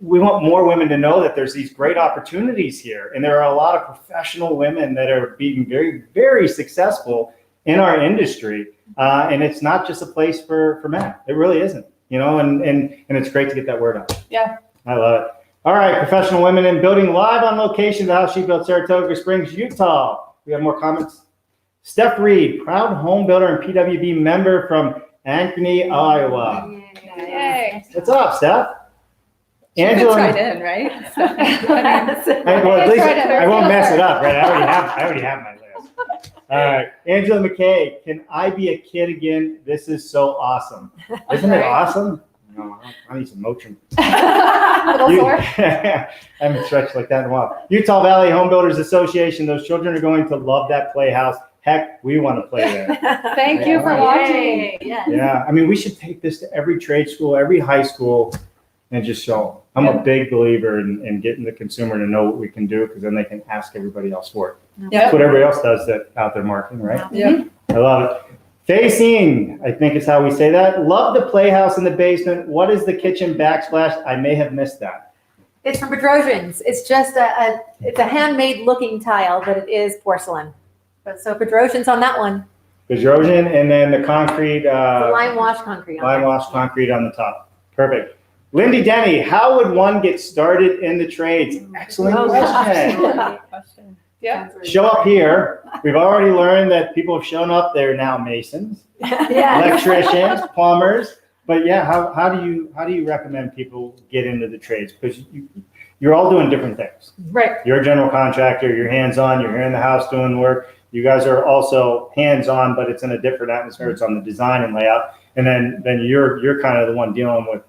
we want more women to know that there's these great opportunities here, and there are a lot of professional women that are being very, very successful in our industry, and it's not just a place for men. It really isn't, and it's great to get that word out. Yeah, I love it. All right, professional women in building live on location at the house she built, Saratoga Springs, Utah. We have more comments. Steph Reed, proud home builder and PWB member from Ankeny, Iowa. yay! What's up, Steph? Angela, right in, right? Well, at least I won't mess it up, right? I already have my list. All right, Angela McKay, can I be a kid again? This is so awesome. Isn't it awesome? No, I need some motion. Little sore. I haven't stretched like that in a while. Utah Valley Home Builders Association. Those children are going to love that playhouse. Heck, we want to play there. Thank you for watching. Yes. Yeah, I mean, we should take this to every trade school, every high school, and just show them. I'm a big believer in getting the consumer to know what we can do, because then they can ask everybody else for it. That's what everybody else does that out there marketing, right? Yeah. I love it. Facing, I think is how we say that. Love the playhouse in the basement. What is the kitchen backsplash? I may have missed that. It's from Bedrosians. It's just it's a handmade looking tile, but it is porcelain. But so Bedrosians on that one. Bedrosian, and then the concrete. The lime wash concrete. Lime wash concrete on the top. Perfect. Lindy Denny, how would one get started in the trades? Excellent question. Yeah. Show up here. We've already learned that people have shown up. They're now masons, electricians, plumbers. But yeah, how do you recommend people get into the trades? Because you're all doing different things. Right. You're a general contractor. You're hands-on. You're here in the house doing work. You guys are also hands-on, but it's in a different atmosphere. It's on the design and layout. And then you're kind of the one dealing with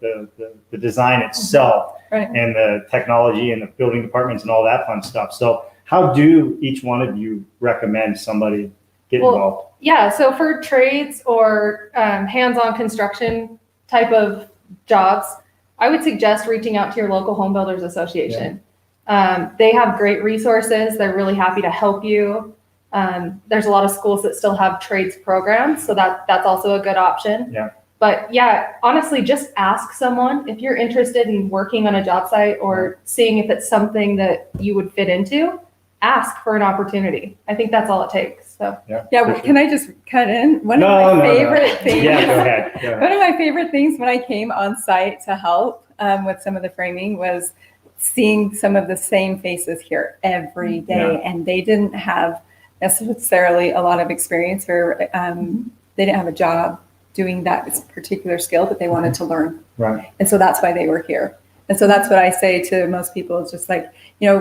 the design itself, right, and the technology and the building departments and all that fun stuff. So how do each one of you recommend somebody get involved? Yeah, so for trades or hands-on construction type of jobs, I would suggest reaching out to your local home builders association. They have great resources. They're really happy to help you. There's a lot of schools that still have trades programs, so that's also a good option. Yeah. But yeah, honestly, just ask someone if you're interested in working on a job site or seeing if it's something that you would fit into. Ask for an opportunity. I think that's all it takes. So yeah. Can I just cut in? One of my favorite things. Yeah, go ahead. One of my favorite things when I came on site to help with some of the framing was seeing some of the same faces here every day, and they didn't have necessarily a lot of experience, or they didn't have a job doing that particular skill that they wanted to learn. Right. And so that's why they were here. And so that's what I say to most people, is just like,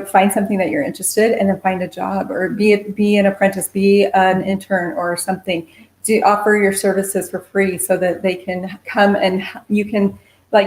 find something that you're interested in, and then find a job, or be an apprentice, be an intern or something. Do offer your services for free so that they can come and you can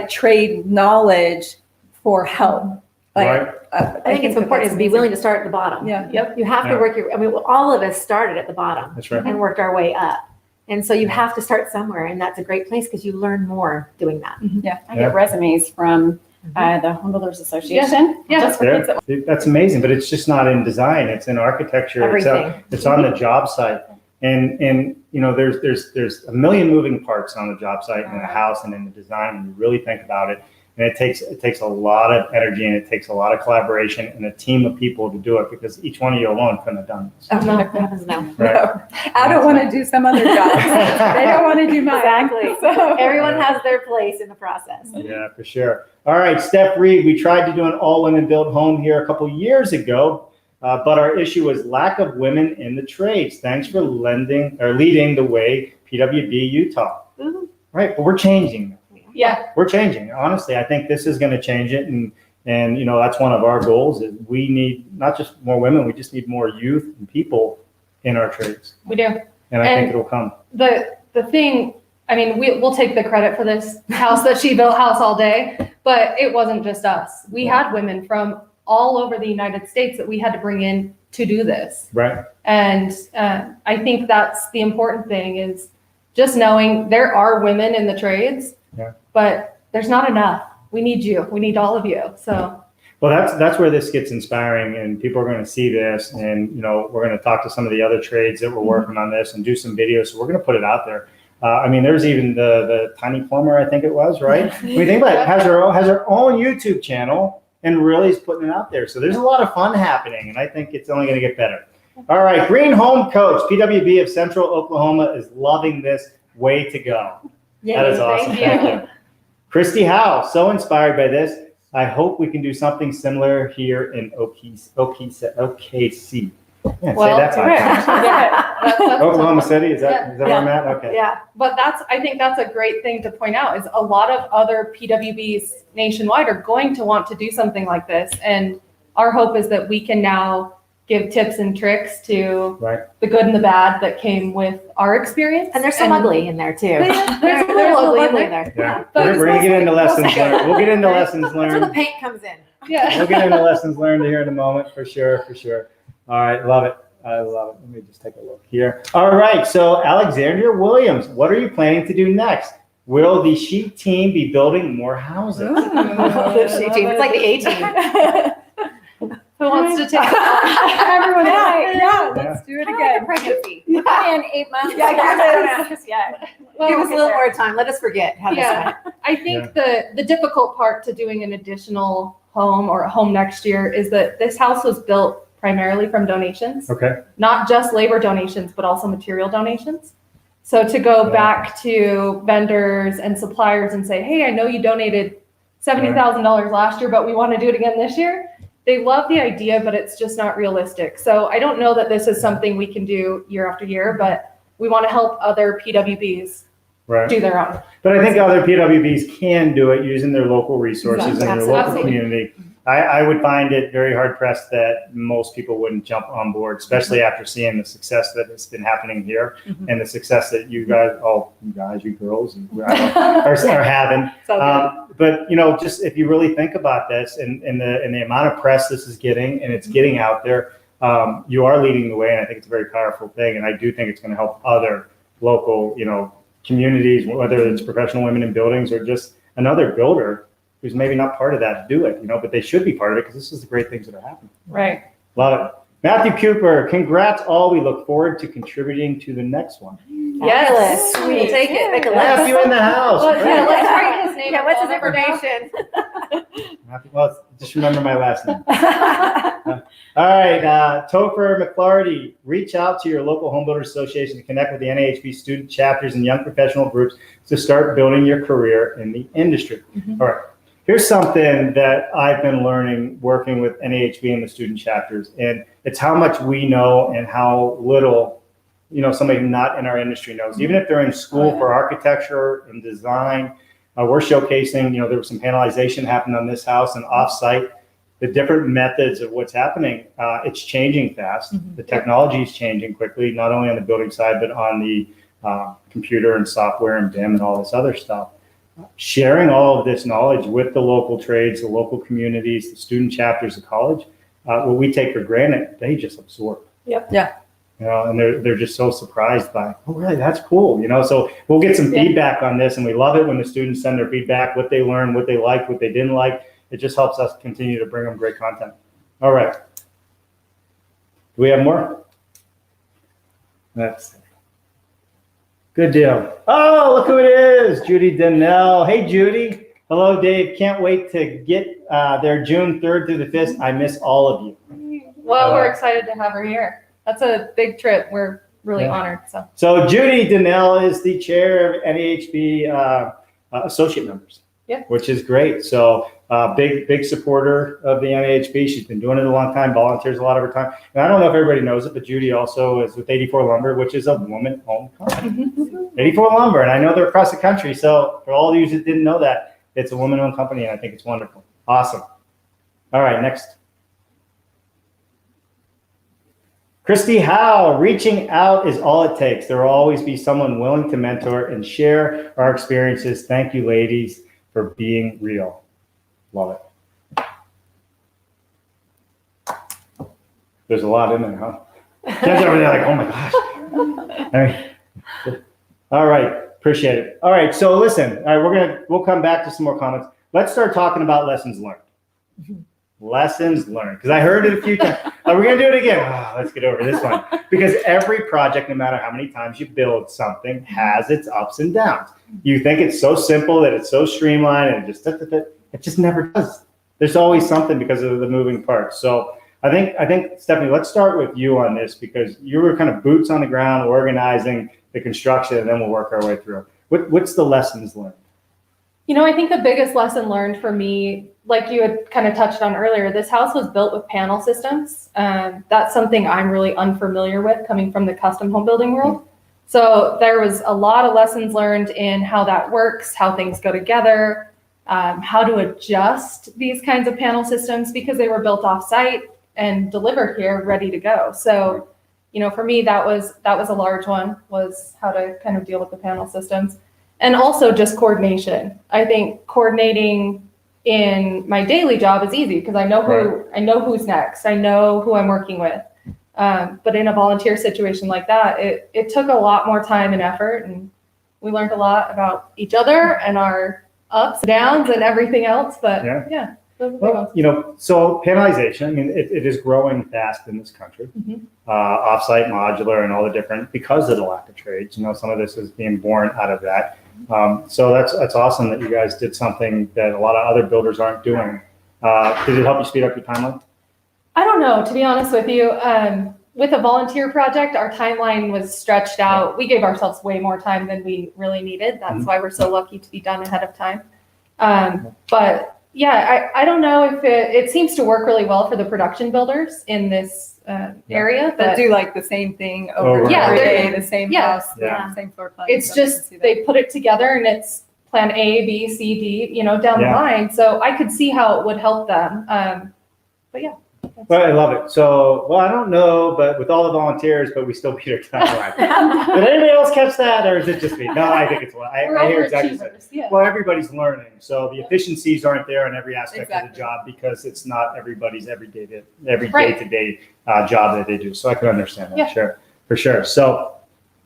trade knowledge for help. Right. I think it's important to be willing to start at the bottom. Yeah. Yep. You have to work all of us started at the bottom. That's right. And worked our way up. And so you have to start somewhere, and that's a great place because you learn more doing that. Yeah. I get resumes from the Home Builders Association. Yeah. Just for kids that That's amazing, but it's just not in design. It's in architecture. Everything. It's on the job site. And there's a million moving parts on the job site and in the house and in the design, when you really think about it. And it takes a lot of energy, and it takes a lot of collaboration and a team of people to do it, because each one of you alone couldn't have done this. Oh, no, that happens now. Right. No, I don't want to do some other jobs. They don't want to do mine. Exactly. So. Everyone has their place in the process. Yeah, for sure. All right, Steph Reed, we tried to do an all-women build home here a couple years ago, but our issue was lack of women in the trades. Thanks for leading the way, PWB Utah. Mm-hmm. Right, but we're changing. Yeah. We're changing. Honestly, I think this is going to change it, and that's one of our goals. Is we need not just more women, we just need more youth and people in our trades. We do. And I think it'll come. The thing, I mean, we'll take the credit for this house that she built house all day, but it wasn't just us. We had women from all over the United States that we had to bring in to do this. Right. And I think that's the important thing, is just knowing there are women in the trades, but but there's not enough. We need you. We need all of you. So. Well, that's where this gets inspiring, and people are going to see this, and we're going to talk to some of the other trades that were working on this and do some videos. So we're going to put it out there. I mean, there's even the tiny plumber, I think it was, right? When you think about it, has her own YouTube channel and really is putting it out there. So there's a lot of fun happening, and I think it's only going to get better. All right, Green Home Coach, PWB of Central Oklahoma is loving this. Way to go. Yay, that is awesome. Thank you. Christy Howe, so inspired by this. I hope we can do something similar here in OKC. Yeah, Well, say that 5 times. that's Oklahoma City, is that where I'm at? Okay. Yeah, but I think that's a great thing to point out is a lot of other PWBs nationwide are going to want to do something like this. And our hope is that we can now give tips and tricks to the good and the bad that came with our experience. And there's some ugly in there too. There's a little ugly in there. Yeah. We're going to get into lessons learned. We'll get into lessons That's where the learned. paint comes in. Yeah. We'll get into lessons learned here in a moment, for sure. All right, love it. I love it. Let me just take a look here. All right, so Alexandria Williams, what are you planning to do next? Will the sheet team be building more houses? The sheet team. It's like the A team. Who wants to take it? Everyone, Yeah. let's do it Kind of like again. a pregnancy. In 8 months. Yeah, Don't ask us yet. Give us a little more time. Let us forget how this went. I think the difficult part to doing an additional home or a home next year is that this house was built primarily from donations, Okay. not just labor donations, but also material donations. So to go back to vendors and suppliers and say, hey, I know you donated $70,000 last year, but we want to do it again this year. They love the idea, but it's just not realistic. So I don't know that this is something we can do year after year, but we want to help other PWBs do their own. But I think other PWBs can do it using their local resources and their local Absolutely. community. I would find it very hard pressed that most people wouldn't jump on board, especially after seeing the success that has been happening here and the success that you guys, you girls, are having. But just if you really think about this and the amount of press this is getting, and it's getting out there, you are leading the way, and I think it's a very powerful thing. And I do think it's going to help other local, communities, whether it's professional women in buildings or just another builder who's maybe not part of that, do it, but they should be part of it because this is the great things that are happening. Right. Love it. Matthew Cooper, congrats all. We look forward to contributing to the next one. Yes. We'll take it. Make a list. Matthew in the house. Let's write his name. Yeah, what's his information? Matthew, well, just remember my last name. All right, Topher McClarty, reach out to your local home builders association to connect with the NAHB student chapters and young professional groups to start building your career in the industry. All right. Here's something that I've been learning working with NAHB and the student chapters, and it's how much we know and how little, somebody not in our industry knows. Even if they're in school for architecture and design, we're showcasing, there was some panelization happened on this house and offsite, the different methods of what's happening. It's changing fast. The technology is changing quickly, not only on the building side, but on the computer and software and BIM and all this other stuff. Sharing all of this knowledge with the local trades, the local communities, the student chapters of college, what we take for granted, they just absorb. Yep. Yeah. And they're just so surprised by, oh, really, that's cool. So we'll get some feedback on this, and we love it when the students send their feedback, what they learned, what they liked, what they didn't like. It just helps us continue to bring them great content. All right. Do we have more? That's good deal. Oh, look who it is, Judy Donnell. Hey, Judy. Hello, Dave. Can't wait to get there June 3rd through the 5th. I miss all of you. Well, we're excited to have her here. That's a big trip. We're really honored. So Judy Donnell is the chair of NAHB associate members, which is great. So big supporter of the NAHB. She's been doing it a long time, volunteers a lot of her time. And I don't know if everybody knows it, but Judy also is with 84 Lumber, which is a woman-owned company. 84 Lumber, and I know they're across the country. So for all of you that didn't know that, it's a woman-owned company, and I think it's wonderful. Awesome. All right, next. Christy Howe, reaching out is all it takes. There will always be someone willing to mentor and share our experiences. Thank you, ladies, for being real. Love it. There's a lot in there, huh? Ken's over there like, oh my gosh. All right. Appreciate it. All right. So listen, all right, we'll come back to some more comments. Let's start talking about lessons learned. Lessons learned. Because I heard it a few times. We're going to do it again. Oh, let's get over this one. Because every project, no matter how many times you build something, has its ups and downs. You think it's so simple, that it's so streamlined, and it just never does. There's always something because of the moving parts. So I think Stephanie, let's start with you on this, because you were kind of boots on the ground, organizing the construction, and then we'll work our way through. What's the lessons learned? I think the biggest lesson learned for me, like you had kind of touched on earlier, this house was built with panel systems. That's something I'm really unfamiliar with coming from the custom home building world. So there was a lot of lessons learned in how that works, how things go together, how to adjust these kinds of panel systems, because they were built off site and delivered here ready to go. So, for me, that was a large one, was how to kind of deal with the panel systems. And also just coordination. I think coordinating in my daily job is easy because I know who's next. I know who I'm working with. But in a volunteer situation like that, it took a lot more time and effort, and we learned a lot about each other and our ups and downs and everything else. But yeah. Well, so panelization, I mean, it is growing fast in this country. Offsite, modular, and all the different, because of the lack of trades. Some of this is being born out of that. So that's awesome that you guys did something that a lot of other builders aren't doing. Did it help you speed up your timeline? I don't know, to be honest with you. With a volunteer project, our timeline was stretched out. We gave ourselves way more time than we really needed. That's why we're so lucky to be done ahead of time. But yeah, I don't know if it seems to work really well for the production builders in this area. That do like the same thing over every day, the same house, same floor plan. It's just they put it together and it's plan A, B, C, D, down the line. So I could see how it would help them. But yeah. Well, I love it. So, I don't know, but with all the volunteers, but we still beat our timeline. Did anybody else catch that, or is it just me? No, I think it's I hear exactly what you're saying. Well, everybody's learning, so the efficiencies aren't there in every aspect of the job, because it's not everybody's every day-to-day job that they do. So I can understand that, for sure. So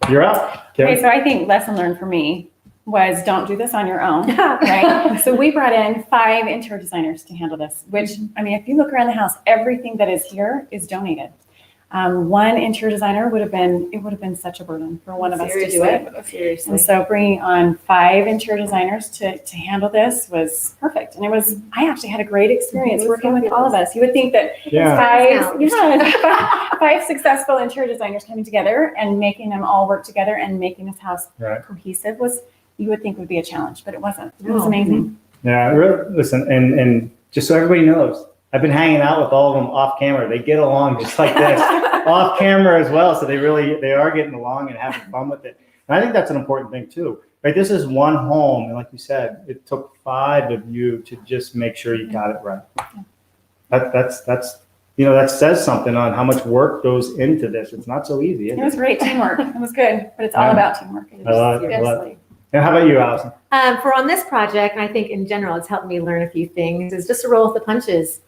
you're up. Okay, so I think lesson learned for me was don't do this on your own, right? So we brought in 5 interior designers to handle this, which, if you look around the house, everything that is here is donated. One interior designer would have been such a burden for one of us to do it. Seriously. And so bringing on 5 interior designers to handle this was perfect. And I actually had a great experience working with all of us. You would think that 5 successful interior designers coming together and making them all work together and making this house cohesive you would think would be a challenge, but it wasn't. It was amazing. Yeah, listen, and just so everybody knows, I've been hanging out with all of them off camera. They get along just like this, off camera as well. So they are getting along and having fun with it. And I think that's an important thing too, right? This is one home, and like you said, it took 5 of you to just make sure you got it right. That says something on how much work goes into this. It's not so easy. It was great teamwork. It was good, but it's all about teamwork. Seriously. And how about you, Allison? For on this project, and I think in general, it's helped me learn a few things, is just to roll with the punches.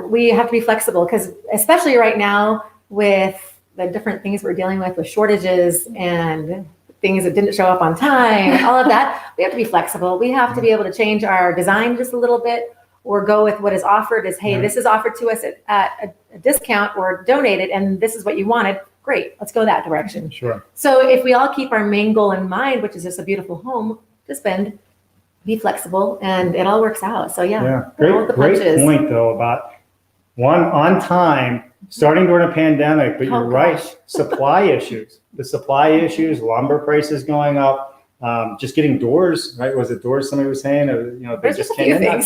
We have to be flexible, because especially right now with the different things we're dealing with shortages and things that didn't show up on time, all of that, we have to be flexible. We have to be able to change our design just a little bit, or go with what is offered as, hey, this is offered to us at a discount or donated, and this is what you wanted. Great, let's go that direction. Sure. So if we all keep our main goal in mind, which is just a beautiful home to spend, be flexible, and it all works out. So great point though about one on time, starting during a pandemic, but you're right, supply issues. The supply issues, lumber prices going up, just getting doors, right? Was it doors somebody was saying? They just came in.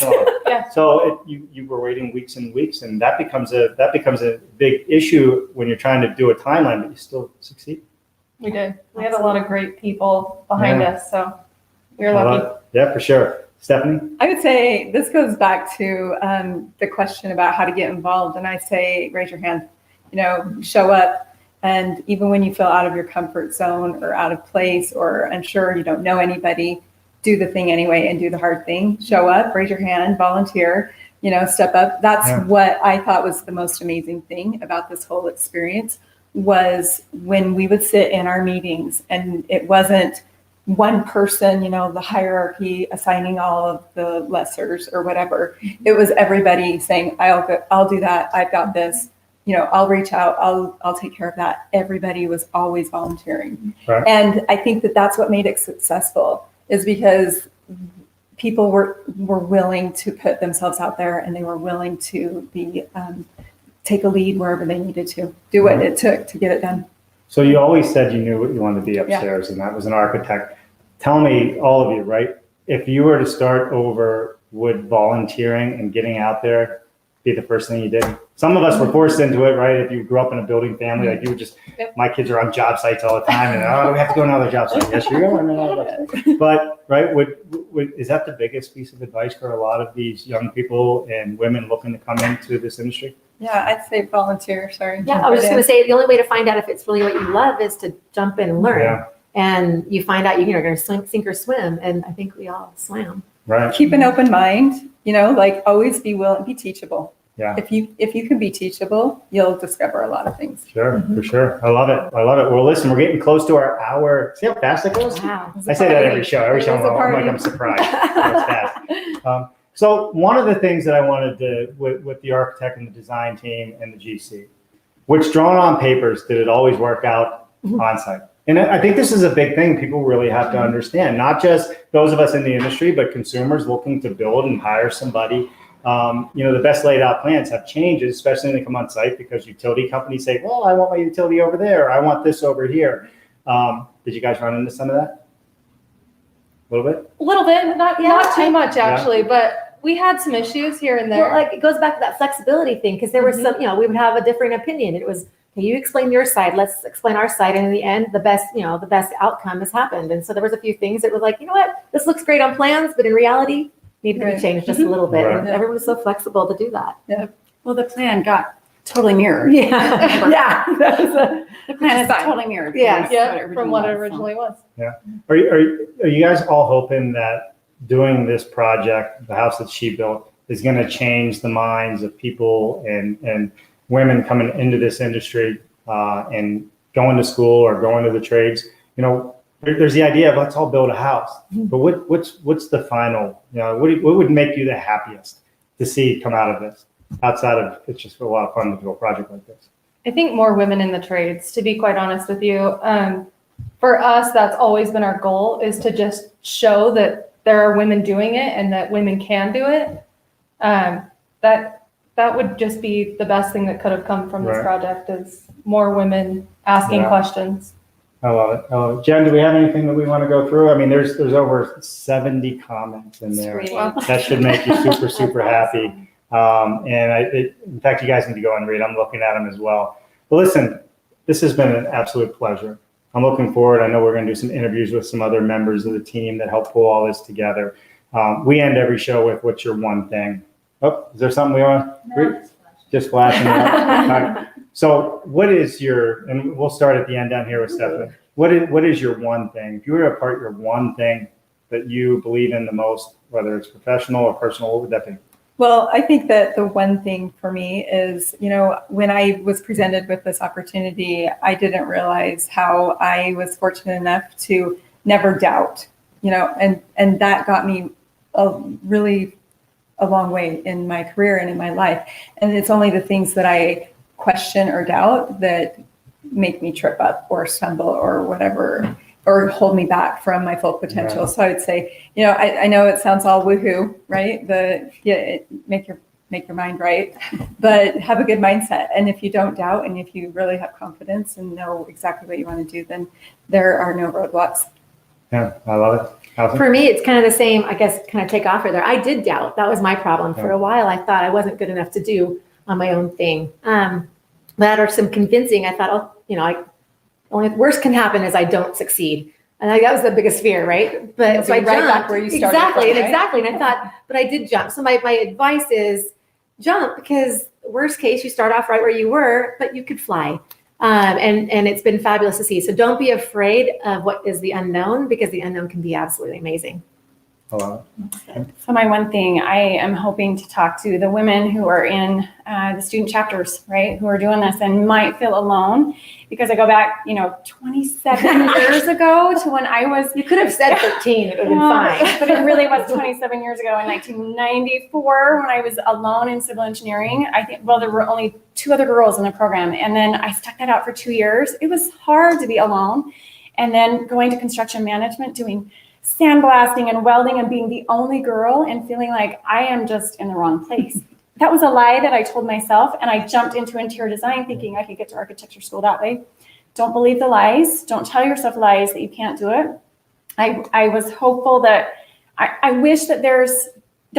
So you were waiting weeks and weeks, and that becomes a big issue when you're trying to do a timeline, but you still succeed. We did. We had a lot of great people behind us, so we were lucky. Yeah, for sure. Stephanie? I would say this goes back to the question about how to get involved, and I say raise your hand. Show up. And even when you feel out of your comfort zone or out of place or unsure, you don't know anybody, do the thing anyway and do the hard thing. Show up, raise your hand, volunteer, step up. That's what I thought was the most amazing thing about this whole experience, was when we would sit in our meetings and it wasn't one person, the hierarchy assigning all of the lessers or whatever. It was everybody saying, I'll do that. I've got this. I'll reach out. I'll take care of that. Everybody was always volunteering. Right. And I think that that's what made it successful, is because people were willing to put themselves out there, and they were willing to take a lead wherever they needed to, do what it took to get it done. So you always said you knew what you wanted to be upstairs, and that was an architect. Tell me, all of you, right? If you were to start over, would volunteering and getting out there be the first thing you did? Some of us were forced into it, right? If you grew up in a building family, like you would just, my kids are on job sites all the time, and we have to go to another job site. Yes, you are. But right, is that the biggest piece of advice for a lot of these young people and women looking to come into this industry? Yeah, I'd say volunteer. Sorry. Yeah, I was just going to say, the only way to find out if it's really what you love is to jump in and learn. Yeah. And you find out you're going to sink or swim. And I think we all swam. Right. Keep an open mind, always be willing, be teachable. Yeah. If you can be teachable, you'll discover a lot of things. Sure, for sure. I love it. Well, listen, we're getting close to our hour. See how fast it goes? Wow. I say that every show. Every show I'm like, I'm surprised. That's fast. So one of the things that I wanted to, with the architect and the design team and the GC, which drawn on papers, did it always work out on site? And I think this is a big thing people really have to understand, not just those of us in the industry, but consumers looking to build and hire somebody. The best laid out plans have changes, especially when they come on site, because utility companies say, well, I want my utility over there. I want this over here. Did you guys run into some of that? A little bit, not too much actually, but we had some issues here and there. Well, it goes back to that flexibility thing, because there was some, we would have a different opinion. It was, okay, you explain your side, let's explain our side. And in the end, the best outcome has happened. And so there was a few things that were like, you know what, this looks great on plans, but in reality, needed to be changed just a little bit. Right. And everyone was so flexible to do that. Yeah. Well, the plan got totally mirrored. Yeah. Yeah. The plan is totally mirrored. From what it originally was. Yeah. Are you guys all hoping that doing this project, the house that she built, is going to change the minds of people and women coming into this industry and going to school or going to the trades? There's the idea of let's all build a house, but what's the final? What would make you the happiest to see come out of this? Outside of it's just a lot of fun to do a project like this. I think more women in the trades, to be quite honest with you. For us, that's always been our goal, is to just show that there are women doing it and that women can do it. That would just be the best thing that could have come from this project, is more women asking questions. I love it. Jen, do we have anything that we want to go through? I mean, there's over 70 comments in there. That should make you super, super happy. In fact, you guys need to go and read. I'm looking at them as well. But listen, this has been an absolute pleasure. I'm looking forward. I know we're going to do some interviews with some other members of the team that help pull all this together. We end every show with, what's your one thing? Oh, is there something we want? No, just flashing. Right. So what is and we'll start at the end down here with Stefani. What is your one thing? If you were to impart your one thing that you believe in the most, whether it's professional or personal, what would that be? Well, I think that the one thing for me is, when I was presented with this opportunity, I didn't realize how I was fortunate enough to never doubt, and that got me really a long way in my career and in my life. And it's only the things that I question or doubt that make me trip up or stumble or whatever, or hold me back from my full potential. Yeah. So I would say, I know it sounds all woohoo, right? Make your mind right, but have a good mindset. And if you don't doubt, and if you really have confidence and know exactly what you want to do, then there are no roadblocks. Yeah, I love it. Allison? For me, it's kind of the same, I guess, kind of take off there. I did doubt. That was my problem. For a while, I thought I wasn't good enough to do on my own thing. That or some convincing, I thought, only the worst can happen is I don't succeed. And that was the biggest fear, right? But so I jumped back where you started. Exactly. And I thought, but I did jump. So my advice is jump, because worst case, you start off right where you were, but you could fly. And it's been fabulous to see. So don't be afraid of what is the unknown, because the unknown can be absolutely amazing. Hello. So my one thing, I am hoping to talk to the women who are in the student chapters, right, who are doing this and might feel alone, because I go back, 27 years ago to when I was. You could have said 13, it would have been fine. But it really was 27 years ago in 1994 when I was alone in civil engineering. I think, well, there were only 2 other girls in the program, and then I stuck that out for 2 years. It was hard to be alone, and then going to construction management, doing sandblasting and welding and being the only girl and feeling like I am just in the wrong place. That was a lie that I told myself, and I jumped into interior design thinking I could get to architecture school that way. Don't believe the lies. Don't tell yourself lies that you can't do it. I was hopeful that I wish that there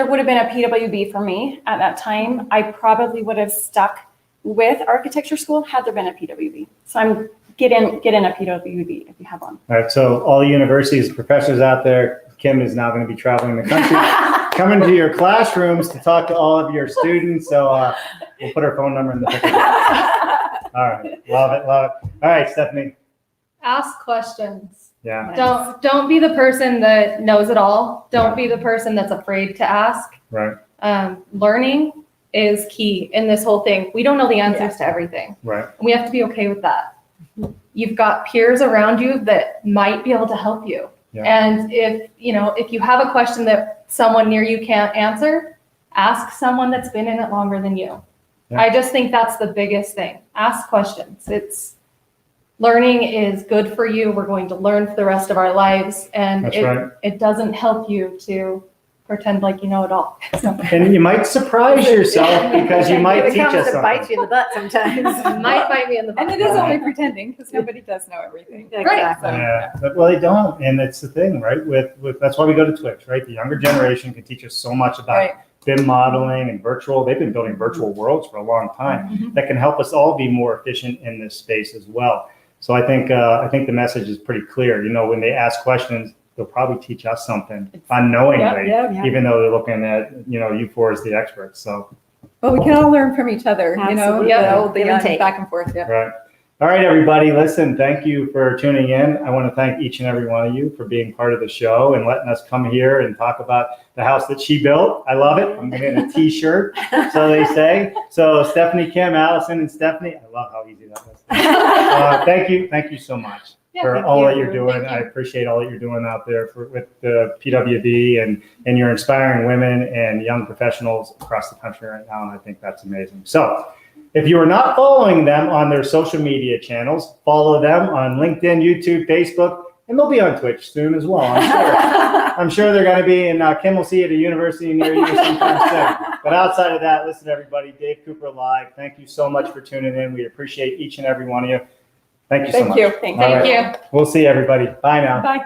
would have been a PWB for me at that time. I probably would have stuck with architecture school had there been a PWB. So I'm get in a PWB if you have one. All right, so all the universities, professors out there, Kim is now going to be traveling the country, coming to your classrooms to talk to all of your students. So we'll put her phone number in the picture. All right, love it. All right, Stephanie. Ask questions. Yeah. Don't be the person that knows it all. Don't be the person that's afraid to ask. Right. Learning is key in this whole thing. We don't know the answers to everything. Right. We have to be okay with that. You've got peers around you that might be able to help you. Yeah. And if you have a question that someone near you can't answer, ask someone that's been in it longer than you. Yeah. I just think that's the biggest thing. Ask questions. Learning is good for you. We're going to learn for the rest of our lives. And That's right. it doesn't help you to pretend like you know it all. So, And you might surprise yourself because you might teach us It bite something. you in the butt sometimes. it might bite me in the butt. And it is only pretending because nobody does know everything. Exactly. Yeah, well, they don't, and it's the thing, right? With that's why we go to Twitch, right? The younger generation can teach us so much about Right. BIM modeling and virtual. They've been building virtual worlds for a long time that can help us all be more efficient in this space as well. So I think the message is pretty clear. When they ask questions, they'll probably teach us something unknowingly, Yeah. even though they're looking at you four as the experts. So. Well, we can all learn from each other, Absolutely. the Give and take. back and forth. Yeah. Right. All right, everybody, listen, thank you for tuning in. I want to thank each and every one of you for being part of the show and letting us come here and talk about the house that she built. I love it. I'm getting a t-shirt, so they say. So Stephanie, Kim, Allison, and Stephanie, I love how easy that was. Thank you so much for all that you're doing. I appreciate all that you're doing out there with the PWB and you're inspiring women and young professionals across the country right now, and I think that's amazing. So if you are not following them on their social media channels, follow them on LinkedIn, YouTube, Facebook, and they'll be on Twitch soon as well, I'm sure. I'm sure they're going to be, and Kim will see you at a university near you sometime soon. But outside of that, listen, everybody, Dave Cooper Live, thank you so much for tuning in. We appreciate each and every one of you. Thank you so much. Thank you. All right. Thank you. We'll see everybody. Bye now. Bye.